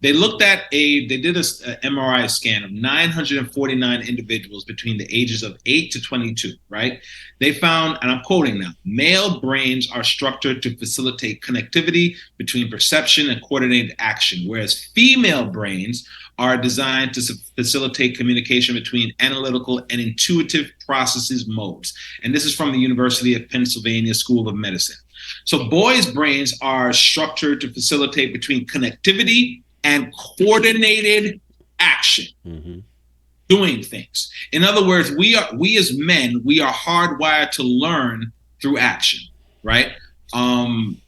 They did a MRI scan of 949 individuals between the ages of 8 to 22, right? They found, and I'm quoting now, male brains are structured to facilitate connectivity between perception and coordinated action, whereas female brains are designed to facilitate communication between analytical and intuitive processes modes. And this is from the University of Pennsylvania School of Medicine. So boys' brains are structured to facilitate between connectivity and coordinated action, Hmm. doing things. In other words, we as men, we are hardwired to learn through action, right? Um,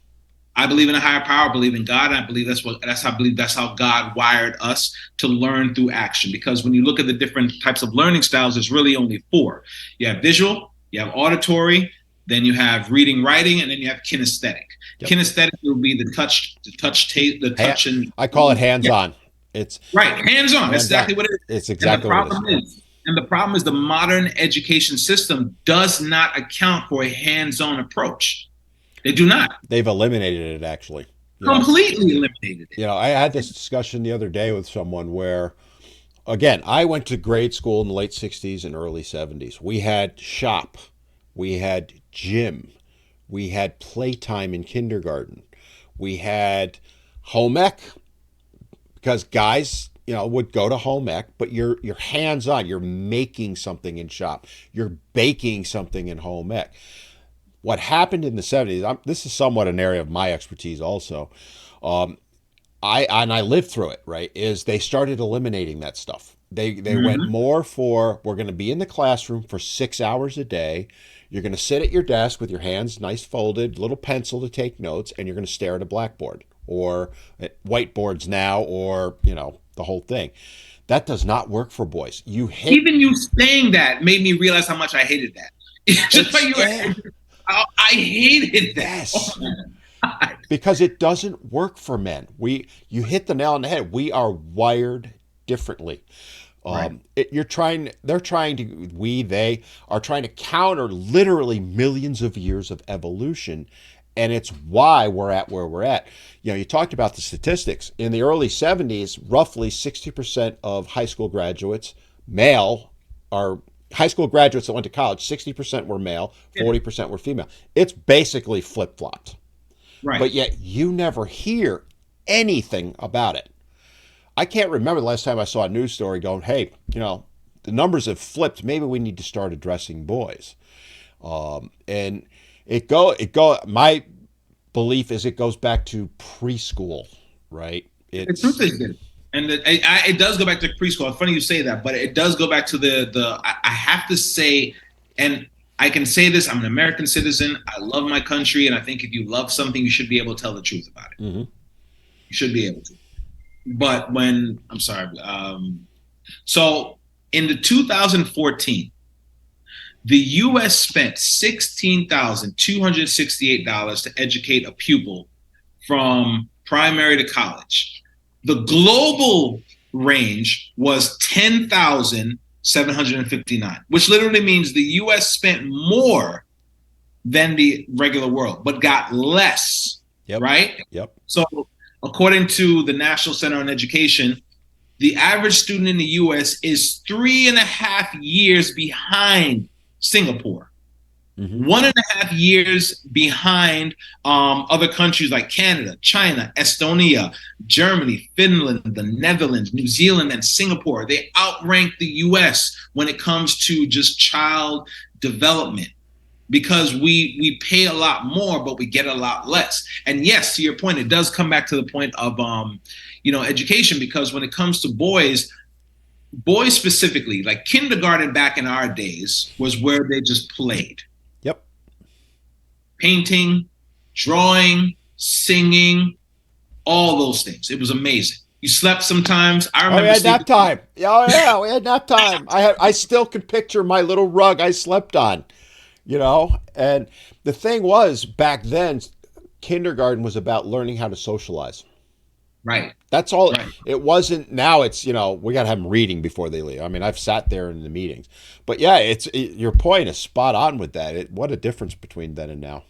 I believe in a higher power, I believe in God, and I believe that's how God wired us to learn through action. Because when you look at the different types of learning styles, there's really only four. You have visual, you have auditory, then you have reading, writing, and then you have kinesthetic. Yep. Kinesthetic will be the touch and I call it yeah, hands-on. It's right, hands on. That's hands-on. exactly what it is. It's And the exactly what it is. problem Yep. is, and the problem is, the modern education system does not account for a hands-on approach. They do not. They've eliminated it actually. You know, Completely eliminated it. I had this discussion the other day with someone where, again, I went to grade school in the late 60s and early 70s. We had shop, we had gym, we had playtime in kindergarten, we had home ec because guys, would go to home ec, but you're hands on. You're making something in shop. You're baking something in home ec. What happened in the 70s, this is somewhat an area of my expertise also. Um, I lived through it, right? Is they started eliminating that stuff. They went Mm-hmm. more for we're going to be in the classroom for 6 hours a day. You're going to sit at your desk with your hands nice folded, little pencil to take notes, and you're going to stare at a blackboard or at whiteboards now, or the whole thing. That does not work for boys. You hit Even you saying that made me realize how much I hated that. Just by it's you, yeah, I hated that. Oh yes, my God. because it doesn't work for men. You hit the nail on the head. We are wired differently. Right. They are trying to counter literally millions of years of evolution. And it's why we're at where we're at. You talked about the statistics. In the early 70s, roughly 60% of high school graduates, male, are high school graduates that went to college, 60% were male, Yeah. 40% were female. It's basically flip flopped. Right. But yet you never hear anything about it. I can't remember the last time I saw a news story going, hey, the numbers have flipped. Maybe we need to start addressing boys. And my belief is it goes back to preschool, right? The truth It's is this, and it does go back to preschool. It's funny you say that, but it does go back to I have to say, and I can say this: I'm an American citizen. I love my country, and I think if you love something, you should be able to tell the truth about it. mhm. You should be able to. But when I'm sorry, so in the 2014, the U.S. spent $16,268 to educate a pupil from primary to college. The global range was 10,759, which literally means the US spent more than the regular world, but got less, Yep. right? Yep. So, according to the National Center on Education, the average student in the US is 3.5 years behind Singapore, Mm-hmm. 1.5 years behind other countries like Canada, China, Estonia, Germany, Finland, the Netherlands, New Zealand, and Singapore. They outrank the US when it comes to just child development because we pay a lot more, but we get a lot less. And yes, to your point, it does come back to the point of education, because when it comes to boys specifically, like kindergarten back in our days was where they just played, Yep. painting, drawing, singing, all those things. It was amazing. You slept sometimes. I Oh, we remember had nap sleeping. time. Oh, yeah, we had nap time. I still can picture my little rug I slept on, you know? And the thing was, back then, kindergarten was about learning how to socialize. Right, That's all. right. It wasn't. Now it's, we got to have them reading before they leave. I mean, I've sat there in the meetings, but yeah, your point is spot on with that. What a difference between then and now.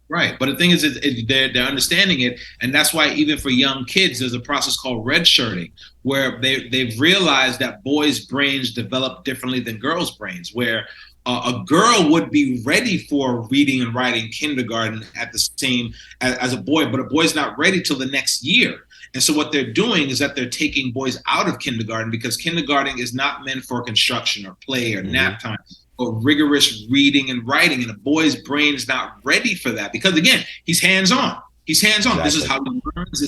Right, but the thing is, they're understanding it, and that's why even for young kids, there's a process called redshirting, where they've realized that boys' brains develop differently than girls' brains. Where a girl would be ready for reading and writing kindergarten at the same as a boy, but a boy's not ready till the next year. And so what they're doing is that they're taking boys out of kindergarten because kindergarten is not meant for construction or play or Hmm. nap time or rigorous reading and writing, and a boy's brain is not ready for that because again, he's hands on. He's hands on. This is Exactly. how he learns.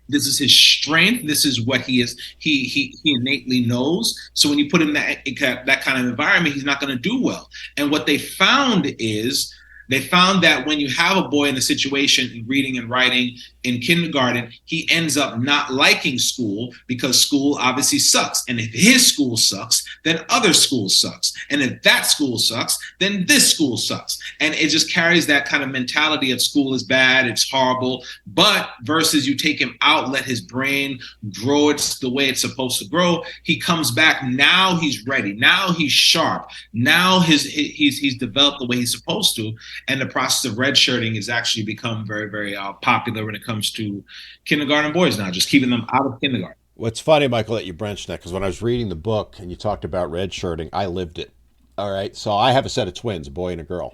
This is his strength. This is what he is. He innately knows. So when you put him in that kind of environment, he's not going to do well. And what they found that when you have a boy in a situation in reading and writing in kindergarten, he ends up not liking school because school obviously sucks. And if his school sucks, then other school sucks. And if that school sucks, then this school sucks. And it just carries that kind of mentality of school is bad, it's horrible. But versus you take him out, let his brain grow it's the way it's supposed to grow, he comes back. Now he's ready. Now he's sharp. Now he's developed the way he's supposed to. And the process of redshirting has actually become very, very popular when it comes to kindergarten boys now, just keeping them out of kindergarten. What's funny, Michael, that you mentioned that because when I was reading the book and you talked about red shirting, I lived it. All right, so I have a set of twins, a boy and a girl.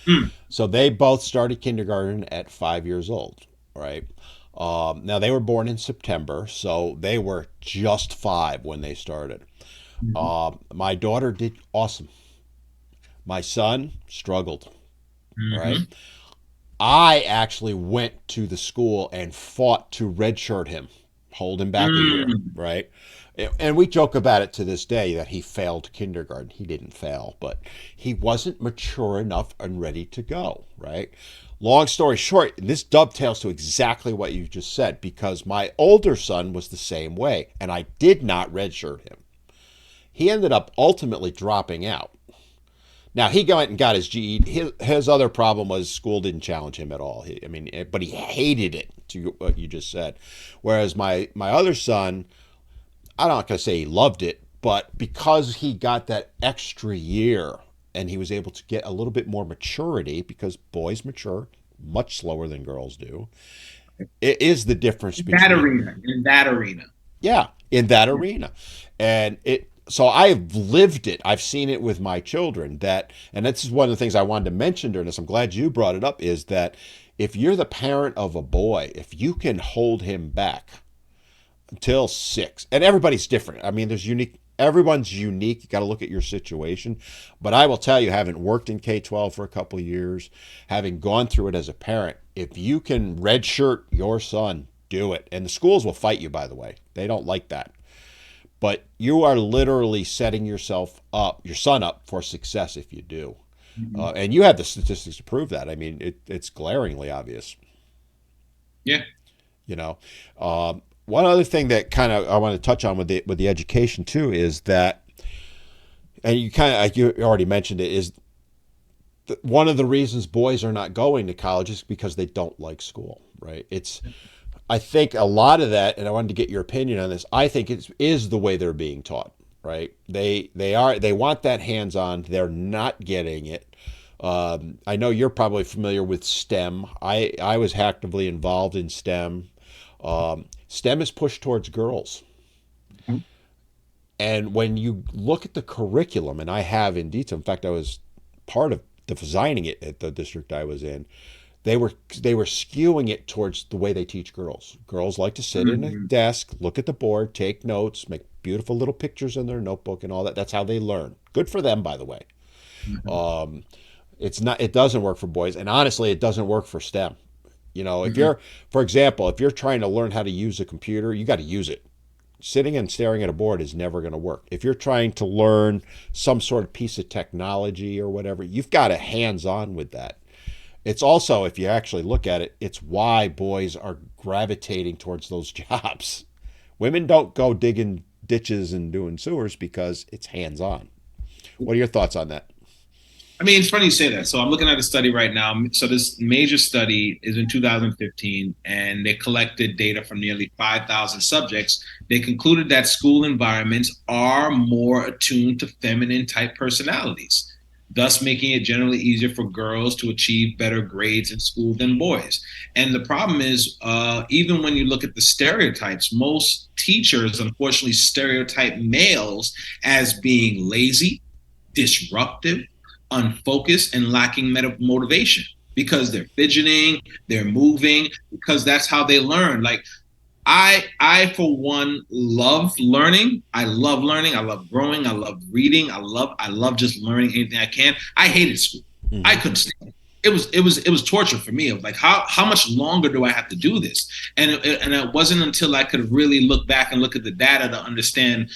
Mm. So they both started kindergarten at 5 years old. Right. Now they were born in September, so they were just five when they started. Mm-hmm. My daughter did awesome. My son struggled. Right. Mm-hmm. I actually went to the school and fought to redshirt him, hold him back a year. Mm. Right. And we joke about it to this day that he failed kindergarten. He didn't fail, but he wasn't mature enough and ready to go. Right. Long story short, this dovetails to exactly what you just said because my older son was the same way, and I did not redshirt him. He ended up ultimately dropping out. Now he went and got his GED. His other problem was school didn't challenge him at all. But he hated it. To what you just said, whereas my other son, I'm not gonna say he loved it, but because he got that extra year and he was able to get a little bit more maturity because boys mature much slower than girls do. It is the difference between In that arena. yeah, in that Yeah. arena. And so I've lived it. I've seen it with my children and this is one of the things I wanted to mention during this. I'm glad you brought it up is that if you're the parent of a boy, if you can hold him back until 6, and everybody's different. I mean, everyone's unique. You got to look at your situation. But I will tell you, having worked in K-12 for a couple of years, having gone through it as a parent, if you can redshirt your son, do it. And the schools will fight you, by the way. They don't like that. But you are literally setting your son up for success if you do. Mm-hmm. And you have the statistics to prove that. I mean, it's glaringly obvious. Yeah. You know, one other thing that kind of I want to touch on with the education too is that, and you already mentioned it, is one of the reasons boys are not going to college is because they don't like school, right? I think a lot of that, and I wanted to get your opinion on this. I think it is the way they're being taught. Right? They want that hands on. They're not getting it. I know you're probably familiar with STEM. I was actively involved in STEM. STEM is pushed towards girls. And when you look at the curriculum, and I have in detail, in fact, I was part of designing it at the district I was in. They were skewing it towards the way they teach girls. Girls like to sit in a Mhm. desk, look at the board, take notes, make beautiful little pictures in their notebook, and all that. That's how they learn. Good for them, by the way. Mhm. Um, it's not. It doesn't work for boys, and honestly, it doesn't work for STEM. If Mhm. you're, for example, if you're trying to learn how to use a computer, you got to use it. Sitting and staring at a board is never going to work. If you're trying to learn some sort of piece of technology or whatever, you've got to hands on with that. It's also, if you actually look at it, it's why boys are gravitating towards those jobs. Women don't go digging ditches and doing sewers because it's hands on. What are your thoughts on that? I mean, it's funny you say that. So I'm looking at a study right now. So this major study is in 2015, and they collected data from nearly 5,000 subjects. They concluded that school environments are more attuned to feminine type personalities, thus making it generally easier for girls to achieve better grades in school than boys. And the problem is, even when you look at the stereotypes, most teachers unfortunately stereotype males as being lazy, disruptive, unfocused, and lacking motivation because they're fidgeting, they're moving, because that's how they learn. Like I for one love learning. I love learning. I love growing. I love reading. I love just learning anything I can. I hated school. I Mm-hmm. couldn't stand it. It was torture for me of like how much longer do I have to do this? And it wasn't until I could really look back and look at the data to understand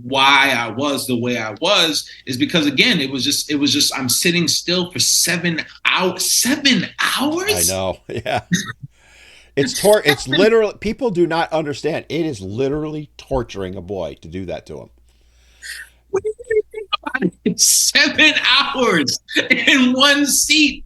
why I was the way I was is because again it was just I'm sitting still for 7 hours. 7 hours. I know. Yeah. It's literally, people do not understand. It is literally torturing a boy to do that to him. What do you think about it? 7 hours in one seat.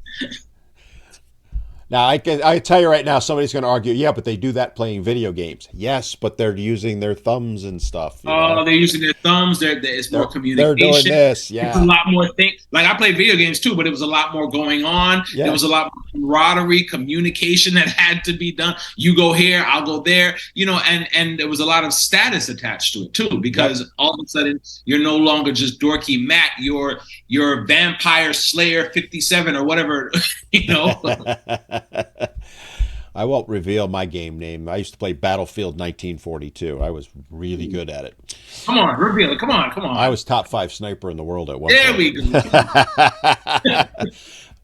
Now, I tell you right now, somebody's going to argue, yeah, but they do that playing video games. Yes, but they're using their thumbs and stuff, you Oh, know. they're using their thumbs. It's more They're doing communication. this, It's a yeah. lot more thing. Like I played video games too, but it was a lot more going on. There Yeah. was a lot more camaraderie, communication that had to be done. You go here, I'll go there. And there was a lot of status attached to it too, Yep. because all of a sudden you're no longer just dorky Matt. You're Vampire Slayer 57 or whatever. You know. I won't reveal my game name. I used to play Battlefield 1942. I was really good at it. Come on, reveal it. Come on, come I on. was top 5 sniper in the world at one There point. we go.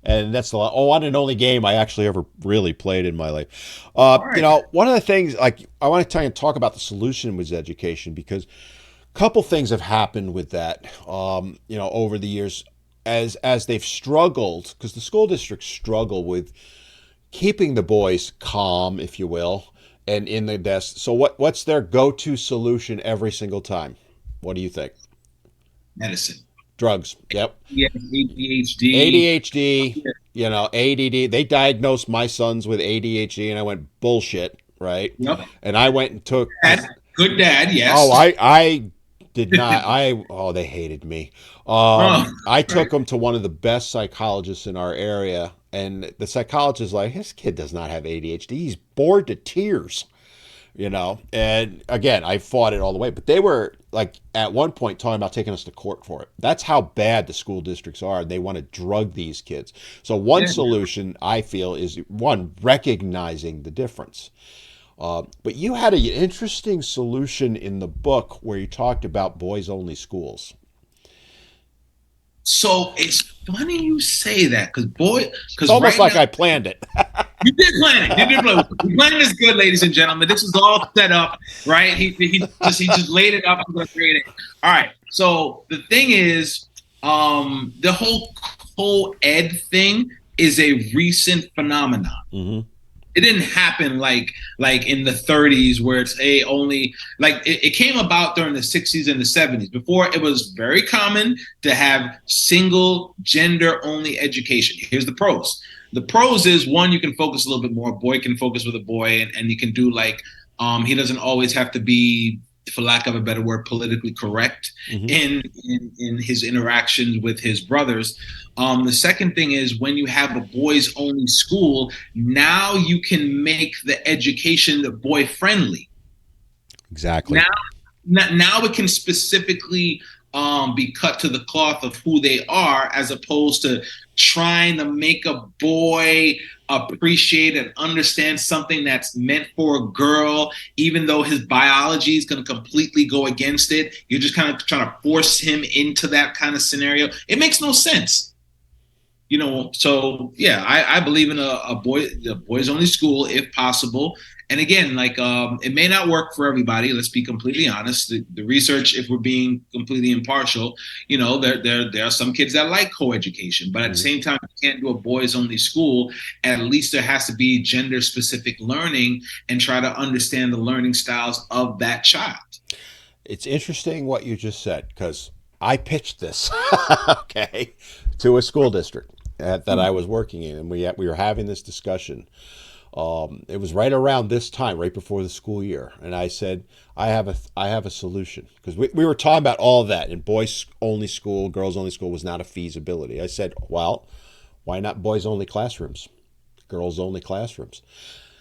And that's the one and only game I actually ever really played in my life. All right. One of the things, like, I want to try and talk about the solution with education, because a couple things have happened with that, over the years as they've struggled, because the school districts struggle with keeping the boys calm, if you will, and in the desk. So what's their go-to solution every single time? What do you think? Medicine. Drugs. Yep. Yeah, ADHD. ADHD, ADD. They diagnosed my sons with ADHD, and I went, bullshit, right? Yep. And I went and took, Dad. Good dad, oh, yes. I did not. They hated me. Oh, I right. took them to one of the best psychologists in our area, and the psychologist is like, this kid does not have ADHD. He's bored to tears, And again, I fought it all the way, but they were like at one point talking about taking us to court for it. That's how bad the school districts are. They want to drug these kids. So one Yeah. solution I feel is one, recognizing the difference. But you had an interesting solution in the book where you talked about boys only schools. So it's funny you say that It's because almost right like now I planned it. you did plan it. You did plan it. The plan is good, ladies and gentlemen. This is all set up, right? He just laid it up. I'm gonna create it. All right. So the thing is, the whole co-ed thing is a recent phenomenon. Hmm. It didn't happen like in the 30s where it's a only like it came about during the 60s and the 70s. Before it was very common to have single gender only education. Here's the pros. The pros is one, you can focus a little bit more. A boy can focus with a boy, and you can do like he doesn't always have to be, for lack of a better word, politically correct Hmm. in his interactions with his brothers. The second thing is when you have a boys only school, now you can make the education boy friendly. Exactly. Now now it can specifically be cut to the cloth of who they are, as opposed to trying to make a boy appreciate and understand something that's meant for a girl, even though his biology is going to completely go against it. You're just kind of trying to force him into that kind of scenario. It makes no sense. So yeah, I believe in a boys only school if possible. And again, like it may not work for everybody. Let's be completely honest. The research, if we're being completely impartial, there are some kids that like co-education, but at the Mhm. same time, you can't do a boys only school. At least there has to be gender specific learning and try to understand the learning styles of that child. It's interesting what you just said because I pitched this, okay, to a school district that I was working in, and we were having this discussion. It was right around this time, right before the school year, and I said, I have a solution because we were talking about all of that, and boys only school, girls only school was not a feasibility. I said, well, why not boys only classrooms, girls only classrooms?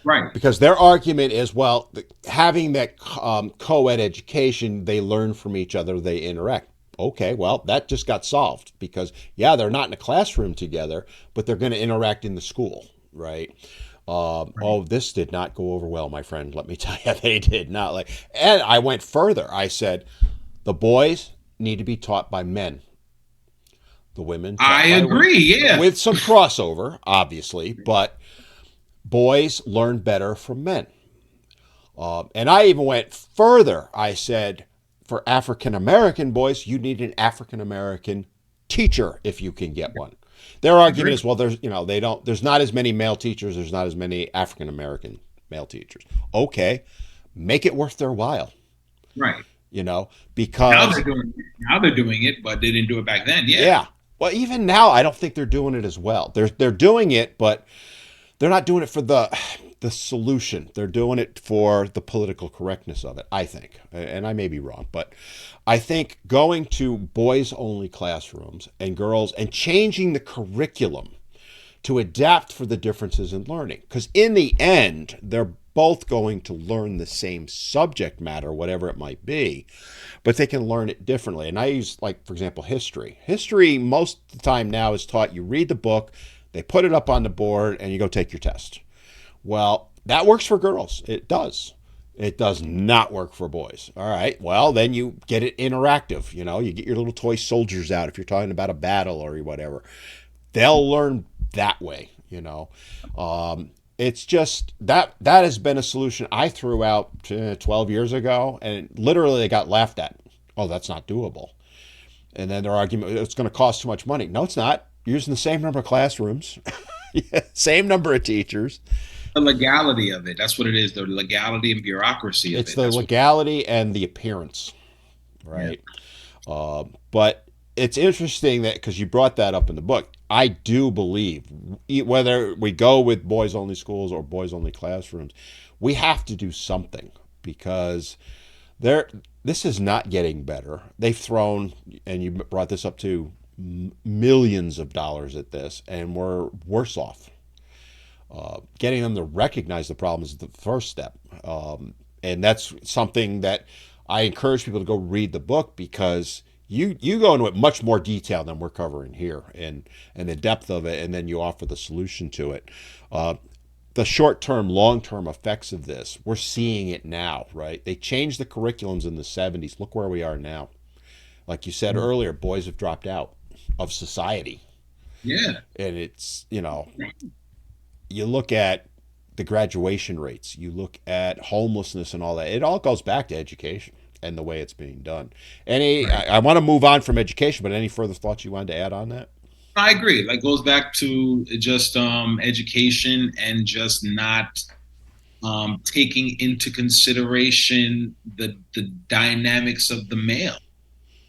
Right. Because their argument is, well, having that co-ed education, they learn from each other, they interact. Okay, well, that just got solved because, yeah, they're not in a classroom together, but they're going to interact in the school, right? Right. Oh, this did not go over well, my friend. Let me tell you, they did not like. And I went further. I said the boys need to be taught by men, the women I taught by women, agree. Yeah. with some crossover, obviously, but boys learn better from men. And I even went further. I said, for African American boys, you need an African American teacher if you can get one. Their I argument agree. is, well, they don't, there's not as many male teachers, there's not as many African American male teachers. Okay, make it worth their while, Right. you know, Now because, they're doing it. Now they're doing it, but they didn't do it back then. Yeah. yeah. Well, even now, I don't think they're doing it as well. They're doing it, but they're not doing it for the solution. They're doing it for the political correctness of it, I think. And I may be wrong, but I think going to boys only classrooms and girls and changing the curriculum to adapt for the differences in learning. Because in the end, they're both going to learn the same subject matter, whatever it might be, but they can learn it differently. And I use, like, for example, history. History, most of the time now, is taught you read the book, they put it up on the board, and you go take your test. Well, that works for girls. It does. It does not work for boys. All right. Well, then you get it interactive. You know, you get your little toy soldiers out if you're talking about a battle or whatever. They'll learn that way. It's just that has been a solution I threw out 12 years ago, and literally they got laughed at. Oh, that's not doable. And then their argument, it's going to cost too much money. No, it's not. You're using the same number of classrooms, same number of teachers. The legality of it. That's what it is. The legality and bureaucracy of It's it. the That's what. legality and the appearance, Yeah. right? But it's interesting that because you brought that up in the book, I do believe whether we go with boys only schools or boys only classrooms, we have to do something because there this is not getting better. They've thrown, and you brought this up too, millions of dollars at this, and we're worse off. Getting them to recognize the problem is the first step. And that's something that I encourage people to go read the book because you go into it much more detail than we're covering here and the depth of it, and then you offer the solution to it. Uh, the short term, long term effects of this, we're seeing it now, right? They changed the curriculums in the 70s. Look where we are now. Like you said earlier, boys have dropped out of society. Yeah. And it's, you look at the graduation rates, you look at homelessness and all that. It all goes back to education and the way it's being done. Right. I want to move on from education, but any further thoughts you wanted to add on that? I agree. Like goes back to just education and just not taking into consideration the dynamics of the male.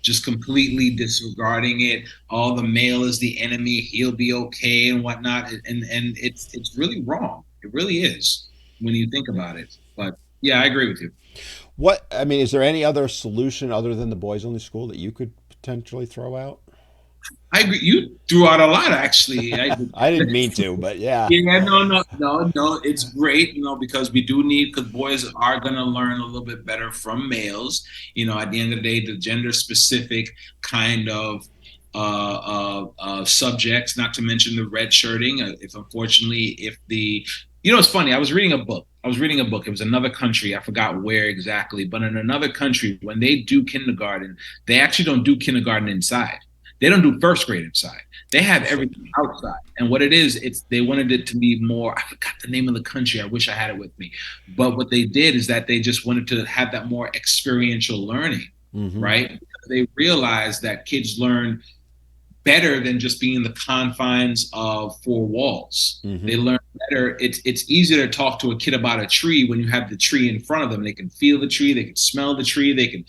just completely disregarding it. All the male is the enemy, he'll be okay and whatnot. And it's really wrong. It really is when you think about it. But yeah, I agree with you. What I mean, is there any other solution other than the boys only school that you could potentially throw out? I agree. You threw out a lot actually. I didn't mean to, but yeah. Yeah, no. It's great, because we do need, because boys are going to learn a little bit better from males. At the end of the day, the gender specific kind of subjects, not to mention the red shirting. If unfortunately, if it's funny. I was reading a book. It was another country. I forgot where exactly, but in another country, when they do kindergarten, they actually don't do kindergarten inside. They don't do first grade inside. They have Interesting. everything outside. And what it is, it's they wanted it to be more. I forgot the name of the country. I wish I had it with me. But what they did is that they just wanted to have that more experiential learning, Mm-hmm. right? They realized that kids learn better than just being in the confines of four walls. Mm-hmm. They learn better. It's easier to talk to a kid about a tree when you have the tree in front of them. They can feel the tree, they can smell the tree, they can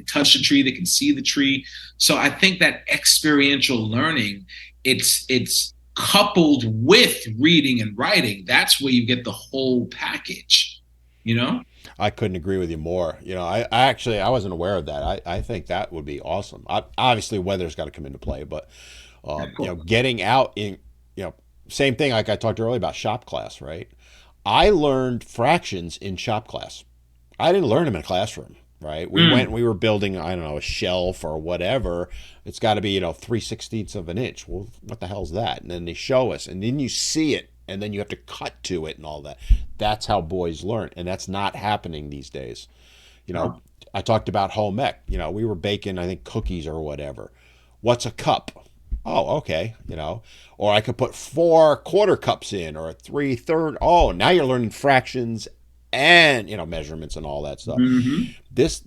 touch the tree, they can see the tree. So I think that experiential learning, it's coupled with reading and writing. That's where you get the whole package, you know? I couldn't agree with you more. I actually I wasn't aware of that. I think that would be awesome. Obviously, weather's got to come into play, but getting out in you know same thing like I talked earlier about shop class, right? I learned fractions in shop class. I didn't learn them in a classroom, right? Mm. We were building, I don't know, a shelf or whatever. It's got to be, 3/16 of an inch. Well, what the hell's that? And then they show us, and then you see it, and then you have to cut to it and all that. That's how boys learn, and that's not happening these days. You know, Oh. I talked about home ec. We were baking, I think, cookies or whatever. What's a cup? Oh, okay. Or I could put 4 quarter cups in or a 3/3. Oh, now you're learning fractions and measurements and all that stuff. Hmm. This,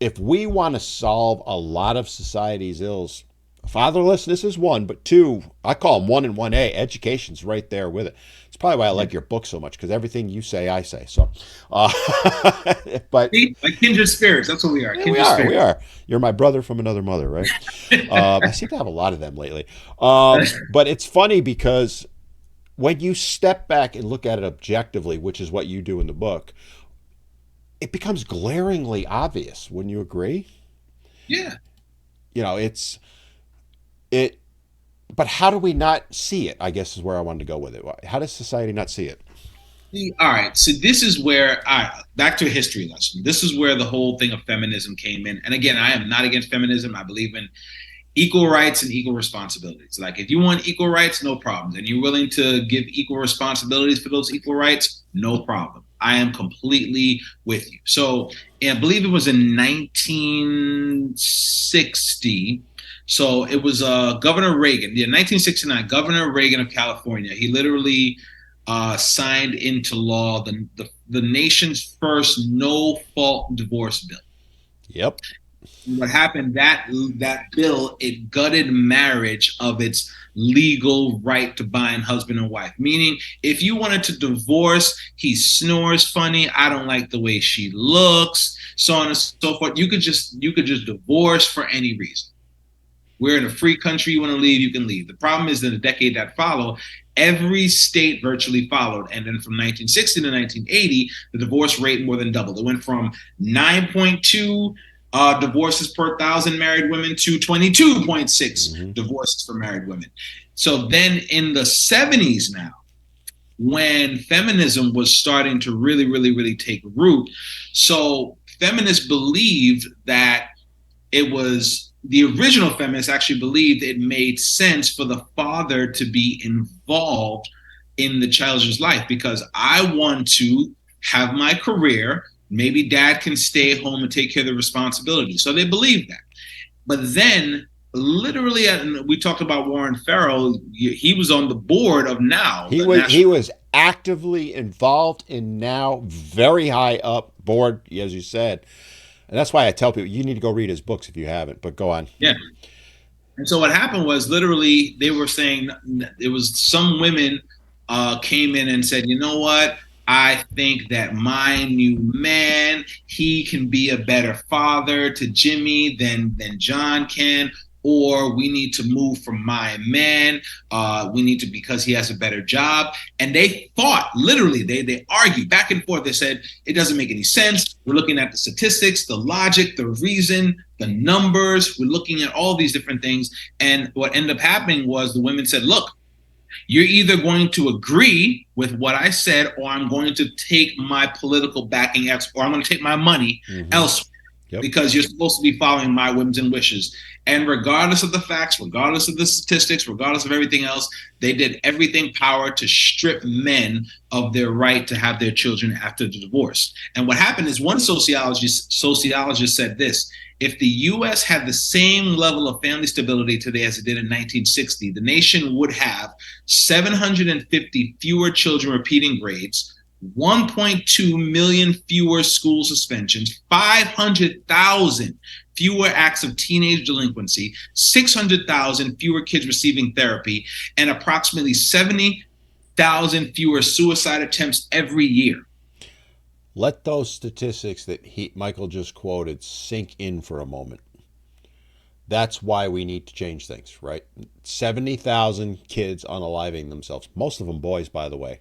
if we want to solve a lot of society's ills, fatherlessness is one, but two, I call them 1 and 1A. Education's right there with it. It's probably why I Yeah. like your book so much because everything you say, I say. So, uh, but See, like kindred spirits. That's what we are. yeah, we Kindred are. We spirits. are. You're my brother from another mother, right? I seem to have a lot of them lately. But it's funny because when you step back and look at it objectively, which is what you do in the book, it becomes glaringly obvious. Wouldn't you agree? Yeah. It's it. But how do we not see it? I guess is where I wanted to go with it. How does society not see it? See, all right. So this is where back to a history lesson. This is where the whole thing of feminism came in. And again, I am not against feminism. I believe in equal rights and equal responsibilities. Like if you want equal rights, no problems. And you're willing to give equal responsibilities for those equal rights, no problem. I am completely with you. So I believe it was in 1960. So it was Governor Reagan, yeah, 1969, Governor Reagan of California. He literally signed into law the nation's first no fault divorce bill. Yep. What happened, that bill, it gutted marriage of its legal right to bind husband and wife, meaning if you wanted to divorce, he snores funny, I don't like the way she looks, so on and so forth, you could just divorce for any reason. We're in a free country. You want to leave, you can leave. The problem is, in the decade that followed, every state virtually followed. And then from 1960 to 1980, the divorce rate more than doubled. It went from 9.2 divorces per thousand married women to 22.6 Mm-hmm. divorces for married women. So then in the 70s now, when feminism was starting to really, really, really take root, so feminists believed that it was the original feminists actually believed it made sense for the father to be involved in the child's life because I want to have my career. Maybe dad can stay home and take care of the responsibility. So they believed that. But then, literally, we talked about Warren Farrell. He was on the board of NOW, He the was he National. was actively involved in now very high up board, as you said, and that's why I tell people you need to go read his books if you haven't. But go on. Yeah. And so what happened was literally they were saying it was some women came in and said, you know what? I think that my new man, he can be a better father to Jimmy than John can. Or we need to move from my man. We need to because he has a better job. And they fought literally. They argued back and forth. They said it doesn't make any sense. We're looking at the statistics, the logic, the reason, the numbers. We're looking at all these different things. And what ended up happening was the women said, "Look, you're either going to agree with what I said, or I'm going to take my political backing or I'm going to take my money Mm-hmm. elsewhere Yep. because you're supposed to be following my whims and wishes." And regardless of the facts, regardless of the statistics, regardless of everything else, they did everything power to strip men of their right to have their children after the divorce. And what happened is one sociologist said this: if the US had the same level of family stability today as it did in 1960, the nation would have 750 fewer children repeating grades, 1.2 million fewer school suspensions, 500,000 fewer acts of teenage delinquency, 600,000 fewer kids receiving therapy, and approximately 70,000 fewer suicide attempts every year. Let those statistics that Michael just quoted sink in for a moment. That's why we need to change things, right? 70,000 kids unaliving themselves, most of them boys, by the way.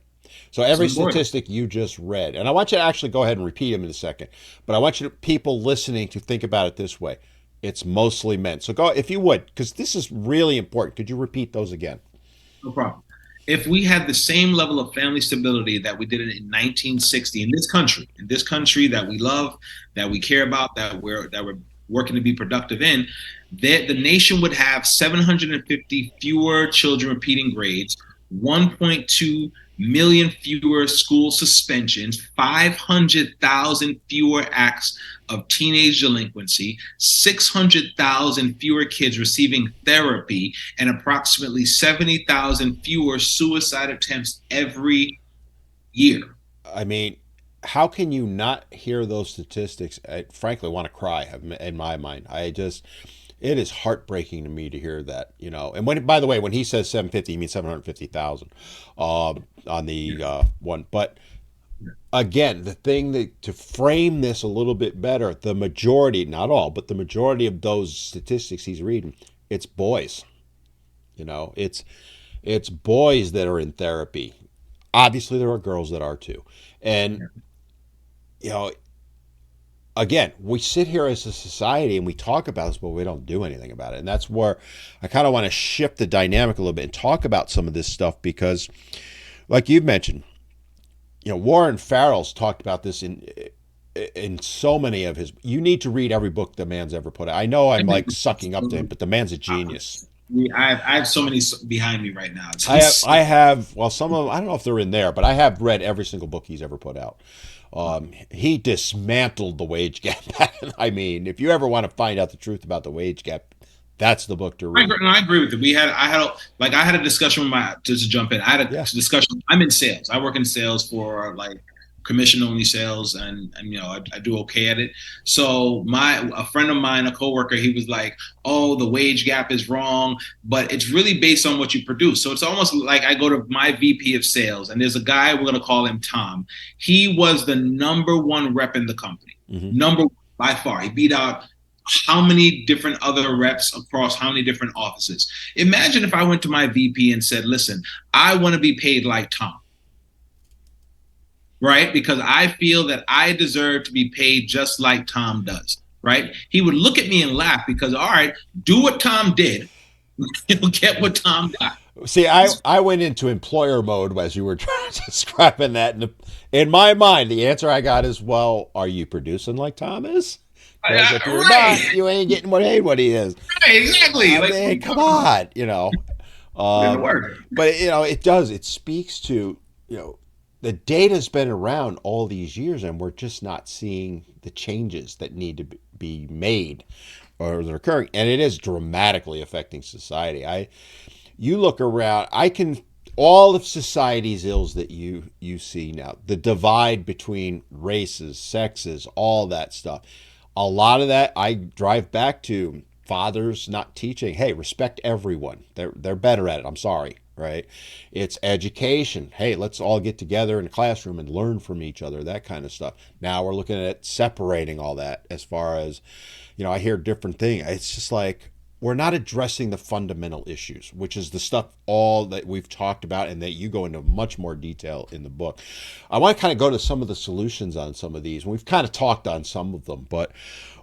So every Some boys. statistic you just read, and I want you to actually go ahead and repeat them in a second, but I want you to, people listening, to think about it this way. It's mostly men. So go, if you would, because this is really important. Could you repeat those again? No problem. If we had the same level of family stability that we did in 1960 in this country that we love, that we care about, that we're working to be productive in, that the nation would have 750 fewer children repeating grades, 1.2 million fewer school suspensions, 500,000 fewer acts of teenage delinquency, 600,000 fewer kids receiving therapy, and approximately 70,000 fewer suicide attempts every year. I mean, how can you not hear those statistics? I frankly want to cry in my mind. It is heartbreaking to me to hear that, And when, by the way, when he says 750, he means 750,000 on the one. But again, the thing that to frame this a little bit better, the majority, not all, but the majority of those statistics he's reading, it's boys. It's boys that are in therapy. Obviously, there are girls that are too, and you know, again, we sit here as a society and we talk about this, but we don't do anything about it. And that's where I kind of want to shift the dynamic a little bit and talk about some of this stuff because, like you've mentioned, Warren Farrell's talked about this in so many of his. You need to read every book the man's ever put out. I know I'm like sucking up to him, but the man's a genius. I have so many behind me right now. I have well, some of them, I don't know if they're in there, but I have read every single book he's ever put out. He dismantled the wage gap. I mean, if you ever want to find out the truth about the wage gap, that's the book to read. I agree with you. I had a discussion with my just to jump in. I had a Yeah. discussion. I'm in sales. I work in sales for like commission only sales, and I do okay at it. So a friend of mine, a coworker, he was like, "Oh, the wage gap is wrong, but it's really based on what you produce." So it's almost like I go to my VP of sales, and there's a guy, we're gonna call him Tom. He was the number one rep in the company, Mm-hmm. number one by far. He beat out how many different other reps across how many different offices. Imagine if I went to my VP and said, "Listen, I want to be paid like Tom." Right? Because I feel that I deserve to be paid just like Tom does. Right? He would look at me and laugh because, all right, do what Tom did. You'll get what Tom got. See, I went into employer mode as you were describing that. And in my mind, the answer I got is, well, are you producing like Tom is? Because if you're not, Right. you ain't getting what he is. Right. Exactly. I Like, mean, come on. put in the Um, work. but it does. It speaks to the data's been around all these years, and we're just not seeing the changes that need to be made or they're occurring, and it is dramatically affecting society. You look around, I can all of society's ills that you see now, the divide between races, sexes, all that stuff. A lot of that I drive back to fathers not teaching, hey, respect everyone. They're better at it. I'm sorry. right? It's education. Hey, let's all get together in a classroom and learn from each other, that kind of stuff. Now we're looking at separating all that as far as, I hear different things. It's just like we're not addressing the fundamental issues, which is the stuff all that we've talked about and that you go into much more detail in the book. I want to kind of go to some of the solutions on some of these. We've kind of talked on some of them, but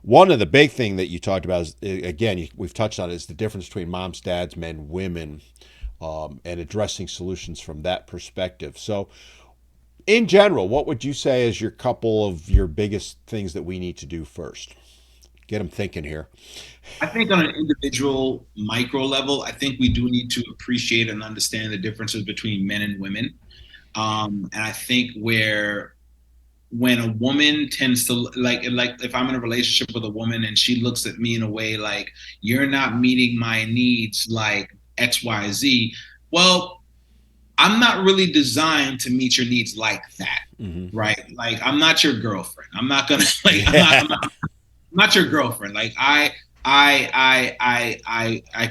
one of the big thing that you talked about is, again, we've touched on, is the difference between moms, dads, men, women, and addressing solutions from that perspective. So, in general, what would you say is your couple of your biggest things that we need to do first? Get them thinking here. I think on an individual micro level, I think we do need to appreciate and understand the differences between men and women. And I think where when a woman tends to like if I'm in a relationship with a woman and she looks at me in a way like you're not meeting my needs like XYZ, well, I'm not really designed to meet your needs like that. Mm-hmm. Right? Like I'm not your girlfriend. I'm not gonna like I'm not your girlfriend. Like I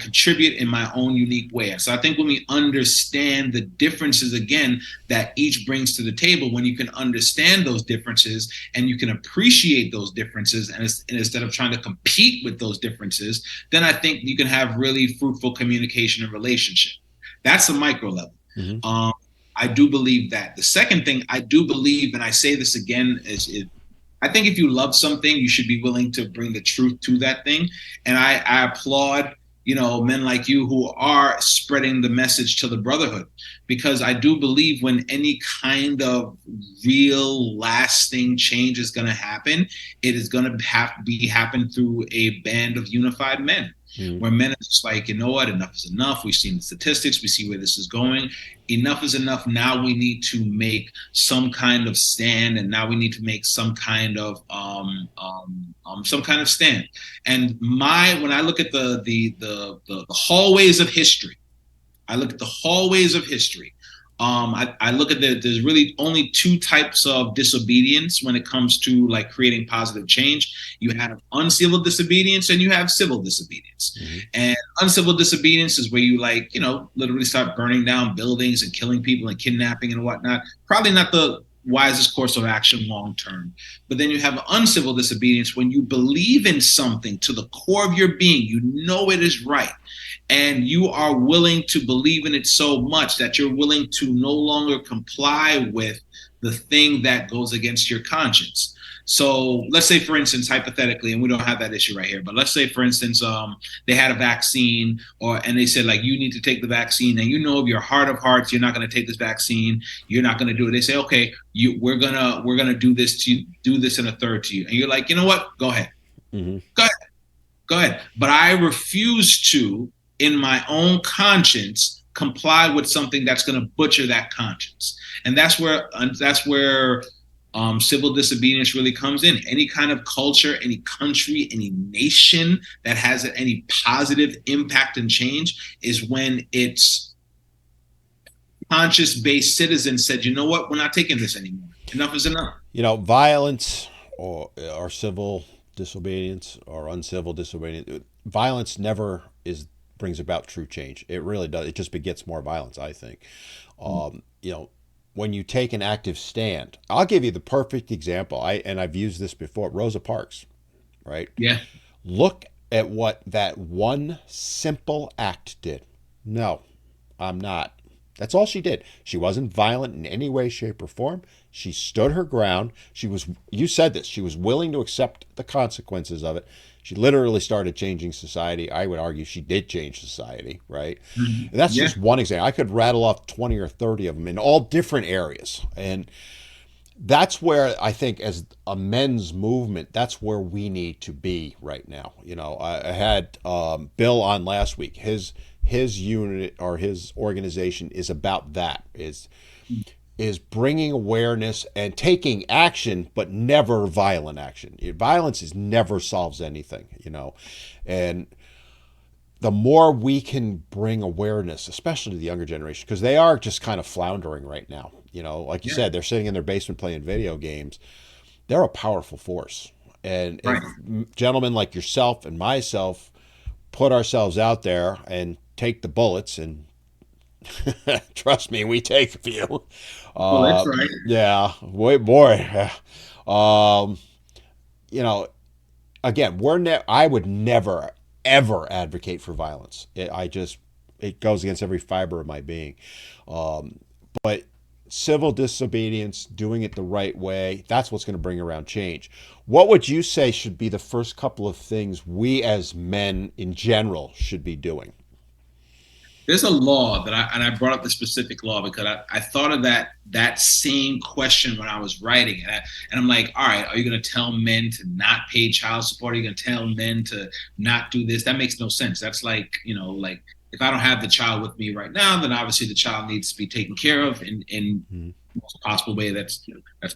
contribute in my own unique way. So I think when we understand the differences again that each brings to the table, when you can understand those differences and you can appreciate those differences, and instead of trying to compete with those differences, then I think you can have really fruitful communication and relationship. That's the micro level. Mm-hmm. I do believe that. The second thing I do believe, and I say this again, is I think if you love something, you should be willing to bring the truth to that thing. And I applaud, men like you who are spreading the message to the brotherhood, because I do believe when any kind of real lasting change is going to happen, it is going to have to be happen through a band of unified men. Mm-hmm. Where men are just like, you know what, enough is enough. We've seen the statistics, we see where this is going. Enough is enough. Now we need to make some kind of stand, and now we need to make some kind of stand. And when I look at the hallways of history, I look at the hallways of history. I look at there's really only two types of disobedience when it comes to like creating positive change. You have uncivil disobedience and you have civil disobedience. Mm-hmm. And uncivil disobedience is where you literally start burning down buildings and killing people and kidnapping and whatnot. Probably not the wisest course of action long term. But then you have uncivil disobedience when you believe in something to the core of your being, you know it is right. And you are willing to believe in it so much that you're willing to no longer comply with the thing that goes against your conscience. So let's say, for instance, hypothetically, and we don't have that issue right here, but let's say, for instance, they had a vaccine, and they said, like, you need to take the vaccine, and you know, of your heart of hearts, you're not going to take this vaccine, you're not going to do it. They say, okay, we're gonna do this in a third to you, and you're like, you know what? Go ahead, mm-hmm. go ahead. But I refuse to, in my own conscience, comply with something that's going to butcher that conscience. And that's where civil disobedience really comes in. Any kind of culture, any country, any nation that has any positive impact and change is when its conscious-based citizens said, you know what, we're not taking this anymore. Enough is enough. Violence or civil disobedience or uncivil disobedience, violence never brings about true change. It really does. It just begets more violence, I think. When you take an active stand, I'll give you the perfect example. I've used this before. Rosa Parks, right? Yeah. Look at what that one simple act did. No, I'm not. That's all she did. She wasn't violent in any way, shape, or form. She stood her ground. You said this, she was willing to accept the consequences of it. She literally started changing society. I would argue she did change society, right? Mm-hmm. And that's just one example. I could rattle off 20 or 30 of them in all different areas. And that's where I think, as a men's movement, that's where we need to be right now. I had Bill on last week. His unit or his organization is about that. Is bringing awareness and taking action, but never violent action. Violence never solves anything, and the more we can bring awareness, especially to the younger generation, because they are just kind of floundering right now. Like you said, they're sitting in their basement playing video games. They're a powerful force. And right. If gentlemen like yourself and myself put ourselves out there and take the bullets and Trust me, we take a few. Oh, that's right. Yeah, wait, boy. Um, you know, again, I would never ever advocate for violence. It goes against every fiber of my being. But civil disobedience, doing it the right way, that's what's going to bring around change. What would you say should be the first couple of things we as men in general should be doing? There's a law that I brought up the specific law because I thought of that same question when I was writing it. And I'm like, all right, are you going to tell men to not pay child support? Are you going to tell men to not do this? That makes no sense. That's like, like if I don't have the child with me right now, then obviously the child needs to be taken care of in Mhm. most possible way that's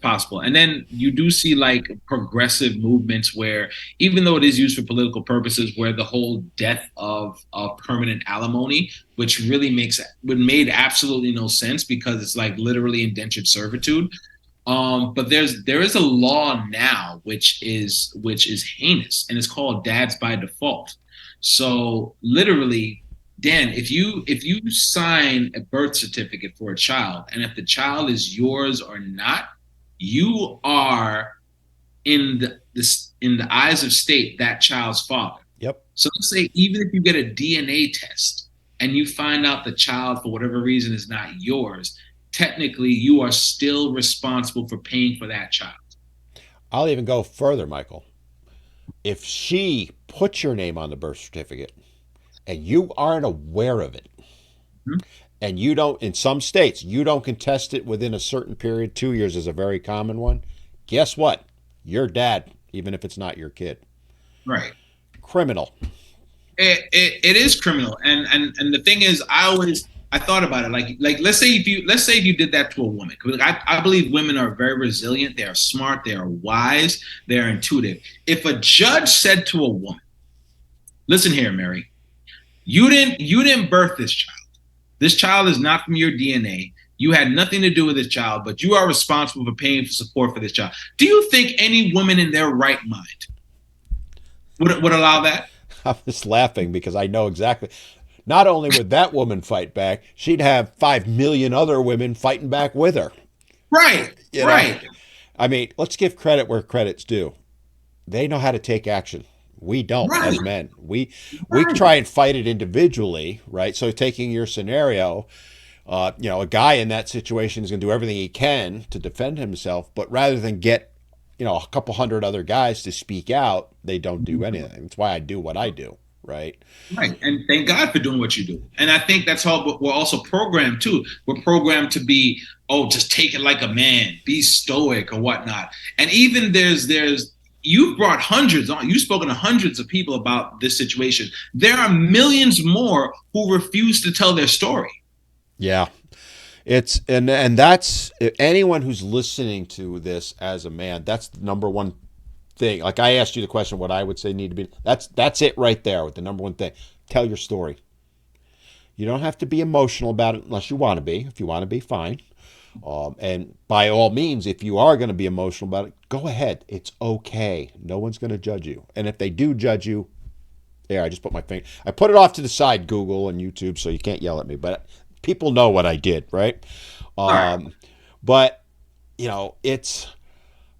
possible. And then you do see like progressive movements where even though it is used for political purposes, where the whole death of permanent alimony, which really would made absolutely no sense because it's like literally indentured servitude. But there is a law now which is heinous, and it's called dads by default. So literally, Dan, if you sign a birth certificate for a child, and if the child is yours or not, you are in the eyes of state that child's father. Yep. So let's say even if you get a DNA test and you find out the child for whatever reason is not yours, technically you are still responsible for paying for that child. I'll even go further, Michael. If she puts your name on the birth certificate and you aren't aware of it, Mhm. and you don't, in some states, you don't contest it within a certain period, 2 years is a very common one, guess what? You're dad, even if it's not your kid. Right. Criminal. It is criminal, and the thing is, I thought about it like let's say if you did that to a woman, because I believe women are very resilient, they are smart, they are wise, they are intuitive. If a judge said to a woman, "Listen here, Mary, you didn't birth this child. This child is not from your DNA. You had nothing to do with this child, but you are responsible for paying for support for this child." Do you think any woman in their right mind would allow that? I'm just laughing because I know exactly. Not only would that woman fight back, she'd have 5 million other women fighting back with her. Right, You know, right, I mean, let's give credit where credit's due. They know how to take action. We don't right, as men. We right. try and fight it individually, right? So taking your scenario, a guy in that situation is going to do everything he can to defend himself, but rather than get, a couple hundred other guys to speak out, they don't do anything. That's why I do what I do, right? Right. And thank God for doing what you do. And I think that's how we're also programmed too. We're programmed to be, oh, just take it like a man, be stoic or whatnot. And even you've brought hundreds on, you've spoken to hundreds of people about this situation. There are millions more who refuse to tell their story. Yeah. And that's anyone who's listening to this as a man, that's the number one thing. Like I asked you the question, what I would say need to be. That's it right there with the number one thing. Tell your story. You don't have to be emotional about it unless you want to be. If you want to be, fine. And by all means, if you are going to be emotional about it, go ahead. It's okay. No one's going to judge you. And if they do judge you, there, I just put my finger. I put it off to the side, Google and YouTube, so you can't yell at me. But people know what I did, right? All right. Um, but it's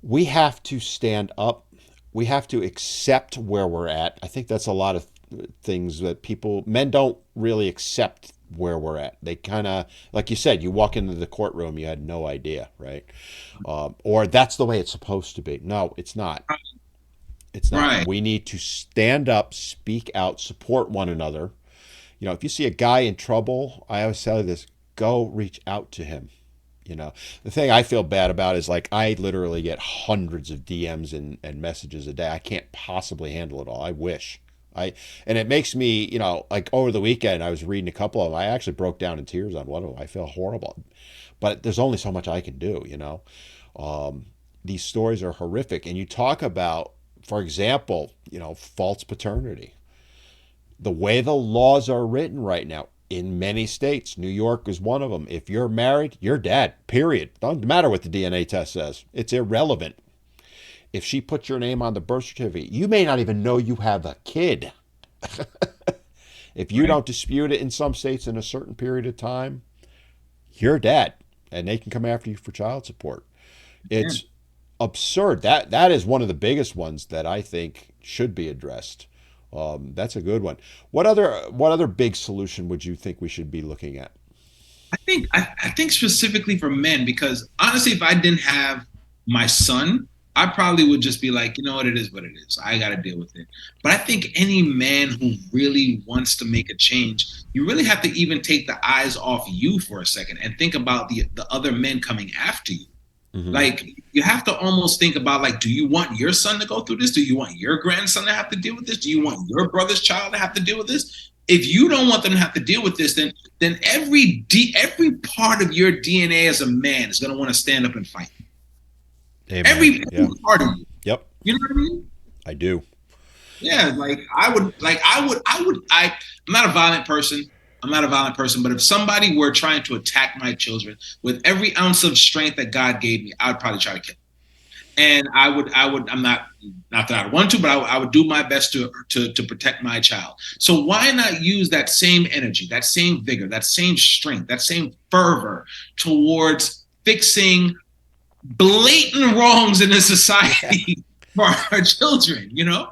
we have to stand up. We have to accept where we're at. I think that's a lot of things that men don't really accept where we're at. They kind of, like you said, you walk into the courtroom, you had no idea, right? Or that's the way it's supposed to be. No, it's not. It's not. Right. We need to stand up, speak out, support one another. If you see a guy in trouble, I always tell you this: go reach out to him. The thing I feel bad about is like I literally get hundreds of DMs and messages a day. I can't possibly handle it all. I wish. And it makes me, like over the weekend I was reading a couple of them. I actually broke down in tears on one of them. I feel horrible. But there's only so much I can do. These stories are horrific. And you talk about, for example, false paternity. The way the laws are written right now, in many states, New York is one of them. If you're married, you're dad, period. Doesn't matter what the DNA test says. It's irrelevant. If she puts your name on the birth certificate, you may not even know you have a kid. If you Right. don't dispute it in some states in a certain period of time, you're dead, and they can come after you for child support. Yeah. It's absurd. That is one of the biggest ones that I think should be addressed. That's a good one. What other big solution would you think we should be looking at? I think specifically for men, because honestly, if I didn't have my son, I probably would just be like, you know what, it is what it is. I got to deal with it. But I think any man who really wants to make a change, you really have to even take the eyes off you for a second and think about the other men coming after you. Hmm. Like you have to almost think about like, do you want your son to go through this? Do you want your grandson to have to deal with this? Do you want your brother's child to have to deal with this? If you don't want them to have to deal with this, then every part of your DNA as a man is going to want to stand up and fight. Amen. Every Yeah. part of you. Yep. You know what I mean? I do. Yeah, I'm not a violent person. I'm not a violent person, but if somebody were trying to attack my children with every ounce of strength that God gave me, I'd probably try to kill them. And I'm not that I want to, but I would do my best to protect my child. So why not use that same energy, that same vigor, that same strength, that same fervor towards fixing blatant wrongs in this Yeah. society for our children, you know?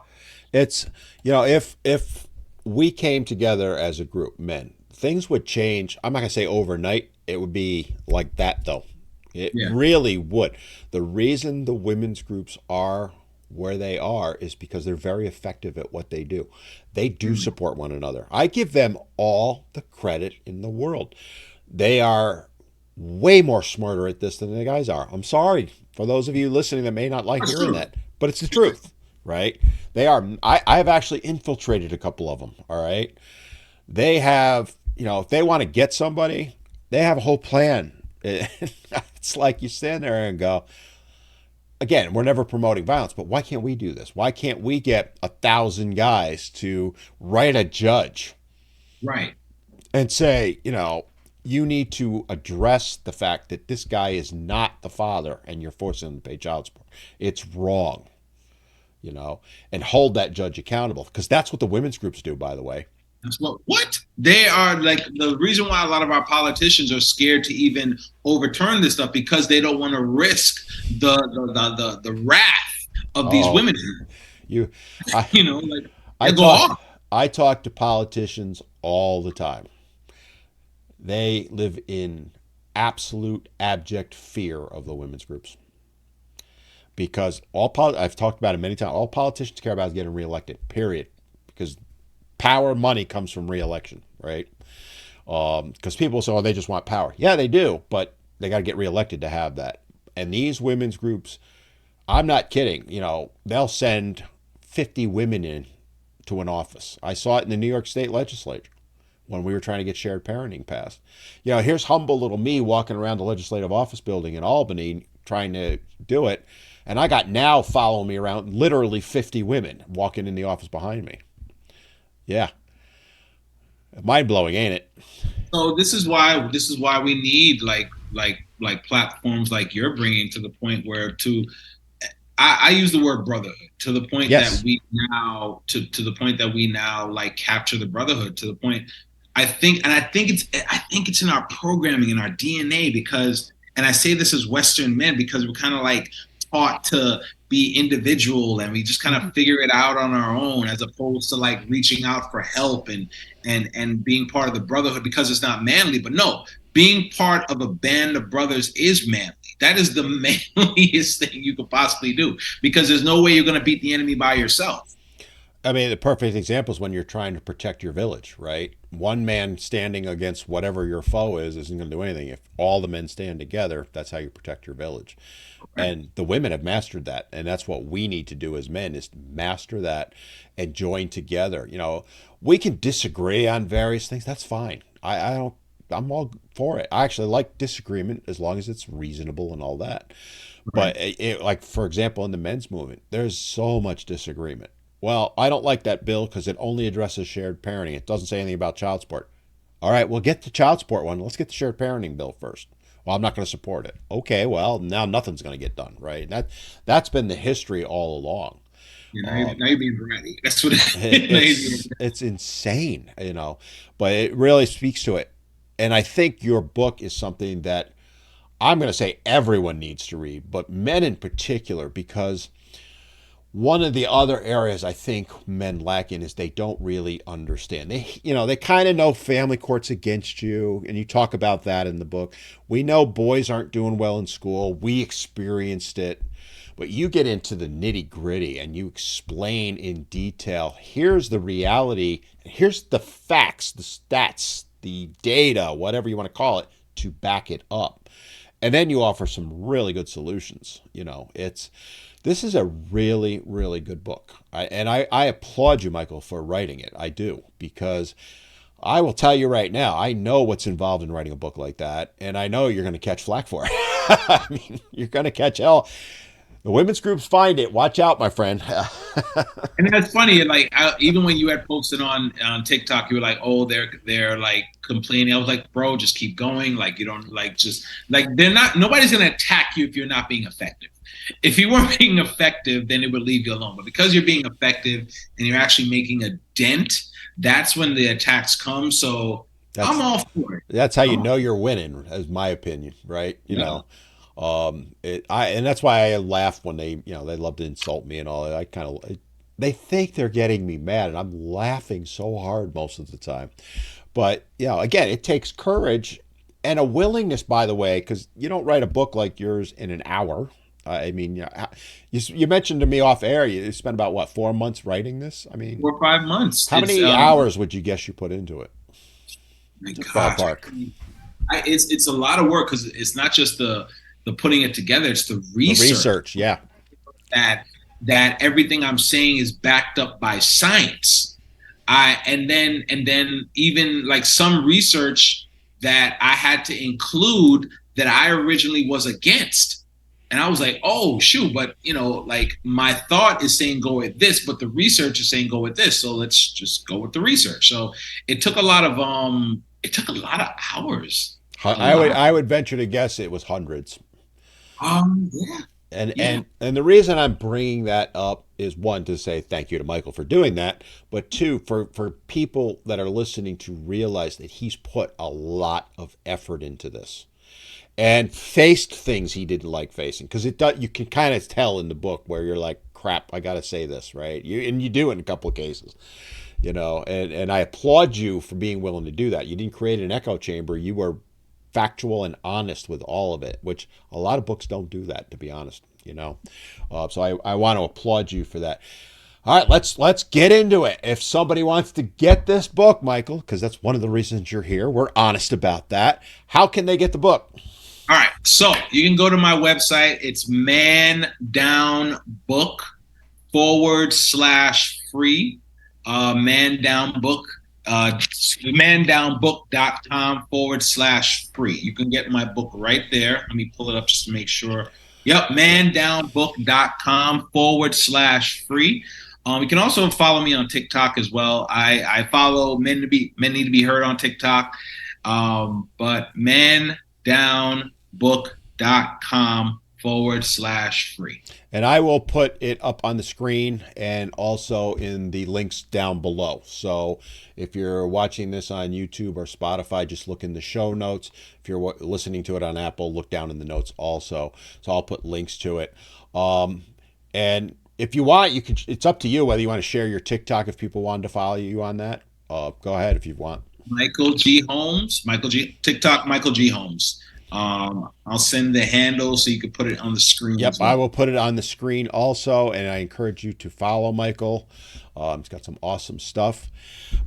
It's if we came together as a group, men, things would change. I'm not gonna say overnight. It would be like that though. It Yeah. really would. The reason the women's groups are where they are is because they're very effective at what they do. They do Mm. support one another. I give them all the credit in the world. They are way more smarter at this than the guys are. I'm sorry for those of you listening that may not like That's hearing true. that, but it's the truth, right? They are. I have actually infiltrated a couple of them. All right, they have. If they want to get somebody, they have a whole plan. It's like you stand there and go, again, we're never promoting violence, but why can't we do this? Why can't we get 1,000 guys to write a judge Right. and say, you need to address the fact that this guy is not the father and you're forcing him to pay child support. It's wrong, and hold that judge accountable because that's what the women's groups do, by the way. That's what they are like the reason why a lot of our politicians are scared to even overturn this stuff because they don't want to risk the wrath of these Oh, women. you, I, Like I they go talk, off. I talk to politicians all the time. They live in absolute abject fear of the women's groups because I've talked about it many times. All politicians care about is getting reelected. Period. Because power, money comes from reelection, right? Because people say, "Oh, they just want power." Yeah, they do, but they got to get reelected to have that. And these women's groups, I'm not kidding. They'll send 50 women in to an office. I saw it in the New York State Legislature when we were trying to get shared parenting passed. Here's humble little me walking around the legislative office building in Albany trying to do it. And I got now following me around literally 50 women walking in the office behind me. Yeah. Mind blowing, ain't it? So this is why we need like platforms like you're bringing to the point where I use the word brotherhood to the point that Yes. to the point that we now like capture the brotherhood to the point I think it's in our programming in our DNA because and I say this as Western men because we're kind of like taught to be individual and we just kind of figure it out on our own as opposed to like reaching out for help and being part of the brotherhood because it's not manly. But no, being part of a band of brothers is manly. That is the manliest thing you could possibly do because there's no way you're going to beat the enemy by yourself. I mean, the perfect example is when you're trying to protect your village, right? One man standing against whatever your foe is isn't going to do anything. If all the men stand together, that's how you protect your village. Right. And the women have mastered that. And that's what we need to do as men is master that and join together. We can disagree on various things. That's fine. I don't, I'm all for it. I actually like disagreement as long as it's reasonable and all that. Right. But like, for example, in the men's movement, there's so much disagreement. Well, I don't like that bill because it only addresses shared parenting. It doesn't say anything about child support. All right, well, get the child support one. Let's get the shared parenting bill first. Well, I'm not going to support it. Okay, well, now nothing's going to get done, right? That's been the history all along. Now you're being bratty. That's what now you're being. It's insane, but it really speaks to it. And I think your book is something that I'm going to say everyone needs to read, but men in particular, because one of the other areas I think men lack in is they don't really understand. They kind of know family court's against you, and you talk about that in the book. We know boys aren't doing well in school. We experienced it. But you get into the nitty gritty and you explain in detail, here's the reality, here's the facts, the stats, the data, whatever you want to call it, to back it up. And then you offer some really good solutions. This is a really, really good book. I applaud you, Michael, for writing it. I do, because I will tell you right now, I know what's involved in writing a book like that, and I know you're going to catch flack for it. I mean, you're going to catch hell. The women's groups find it. Watch out, my friend. And that's funny. Like even when you had posted on TikTok, you were like, "Oh, they're like complaining." I was like, "Bro, just keep going. Like you don't like just like they're not. Nobody's gonna attack you if you're not being effective. If you weren't being effective, then it would leave you alone. But because you're being effective and you're actually making a dent, that's when the attacks come. So I'm that's all for it. that's how you I'm all, know you're winning, is my opinion, right? yeah. And that's why I laugh when they love to insult me and all that. They think they're getting me mad, and I'm laughing so hard most of the time. But again, it takes courage and a willingness, by the way, because you don't write a book like yours in an hour. I mean, you mentioned to me off air you spent about what 4 months writing this. I mean, 4 or 5 months. how It's many hours would you guess you put into it? my Just gosh, ballpark. it's a lot of work because it's not just the putting it together; it's the The research research, yeah. that that everything I'm saying is backed up by science. And then even like some research that I had to include that I originally was against. And I was like, oh shoot, but like my thought is saying go with this, but the research is saying go with this. So let's just go with the research. So it took a lot of hours. A lot. I would venture to guess it was hundreds. Yeah, And yeah. and and the reason I'm bringing that up is one to say thank you to Michael for doing that, but two for people that are listening to realize that he's put a lot of effort into this and faced things he didn't like facing because you can kind of tell in the book where you're like crap I got to say this right you do in a couple of cases and I applaud you for being willing to do that. You didn't create an echo chamber. You were factual and honest with all of it, which a lot of books don't do that, to be honest. So I want to applaud you for that. All right, let's get into it. If somebody wants to get this book, Michael, because that's one of the reasons you're here, we're honest about that. How can they get the book? All right. So you can go to my website. It's Man Down Book /free. Man Down Book. mandownbook.com /free. You can get my book right there. Let me pull it up just to make sure. Yep, mandownbook.com /free. You can also follow me on TikTok as well. I follow Men Need to Be Heard on TikTok. But mandownbook.com /free. And I will put it up on the screen and also in the links down below. So if you're watching this on YouTube or Spotify, just look in the show notes. If you're listening to it on Apple, look down in the notes also. So I'll put links to it. And if you want, you can. It's up to you whether you want to share your TikTok if people wanted to follow you on that. Go ahead if you want. Michael G. Holmes, TikTok, Michael G. Holmes. I'll send the handle so you can put it on the screen Yep, as I well. will put it on the screen also, and I encourage you to follow Michael. He's got some awesome stuff.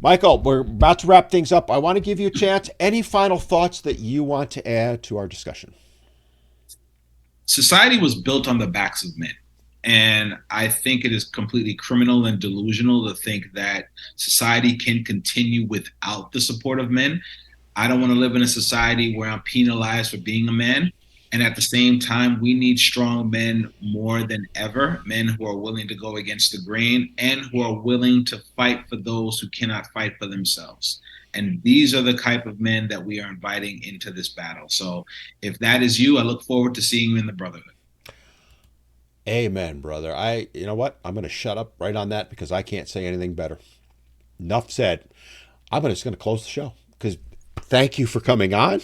Michael, we're about to wrap things up. I want to give you a chance. Any final thoughts that you want to add to our discussion? Society was built on the backs of men. And I think it is completely criminal and delusional to think that society can continue without the support of men. I don't want to live in a society where I'm penalized for being a man. And at the same time, we need strong men more than ever, men who are willing to go against the grain and who are willing to fight for those who cannot fight for themselves. And these are the type of men that we are inviting into this battle. So if that is you, I look forward to seeing you in the brotherhood. Amen, brother. You know what? I'm going to shut up right on that because I can't say anything better. Enough said. Just going to close the show because thank you for coming on.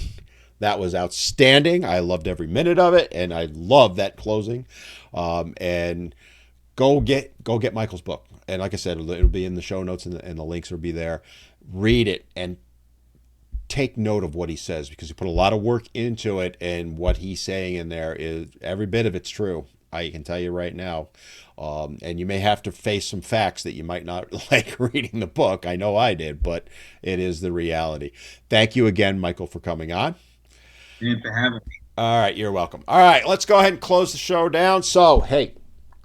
That was outstanding. I loved every minute of it, and I love that closing. And go get Michael's book. And like I said, it'll be in the show notes, and the links will be there. Read it and take note of what he says because he put a lot of work into it, and what he's saying in there is every bit of it's true. I can tell you right now. And you may have to face some facts that you might not like reading the book. I know I did, but it is the reality. Thank you again, Michael, for coming on. Thanks for having me. All right, you're welcome. All right, let's go ahead and close the show down. So, hey,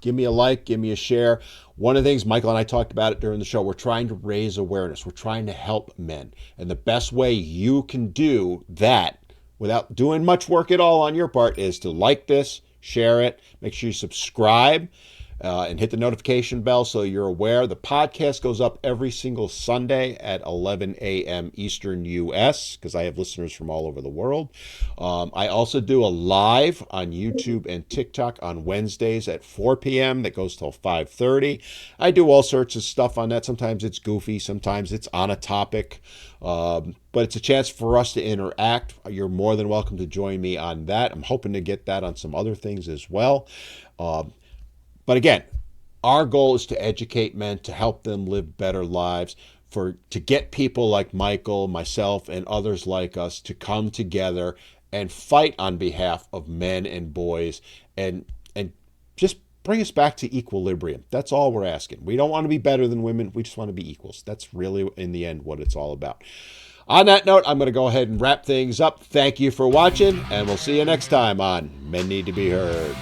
give me a like, give me a share. One of the things Michael and I talked about it during the show, we're trying to raise awareness. We're trying to help men. And the best way you can do that without doing much work at all on your part is to like this, share it, make sure you subscribe, and hit the notification bell so you're aware. The podcast goes up every single Sunday at 11 a.m. Eastern U.S. because I have listeners from all over the world. I also do a live on YouTube and TikTok on Wednesdays at 4 p.m. that goes till 5:30. I do all sorts of stuff on that. Sometimes it's goofy. Sometimes it's on a topic. But it's a chance for us to interact. You're more than welcome to join me on that. I'm hoping to get that on some other things as well. But again, our goal is to educate men, to help them live better lives, to get people like Michael, myself, and others like us to come together and fight on behalf of men and boys and just bring us back to equilibrium. That's all we're asking. We don't want to be better than women. We just want to be equals. That's really, in the end, what it's all about. On that note, I'm going to go ahead and wrap things up. Thank you for watching, and we'll see you next time on Men Need to Be Heard.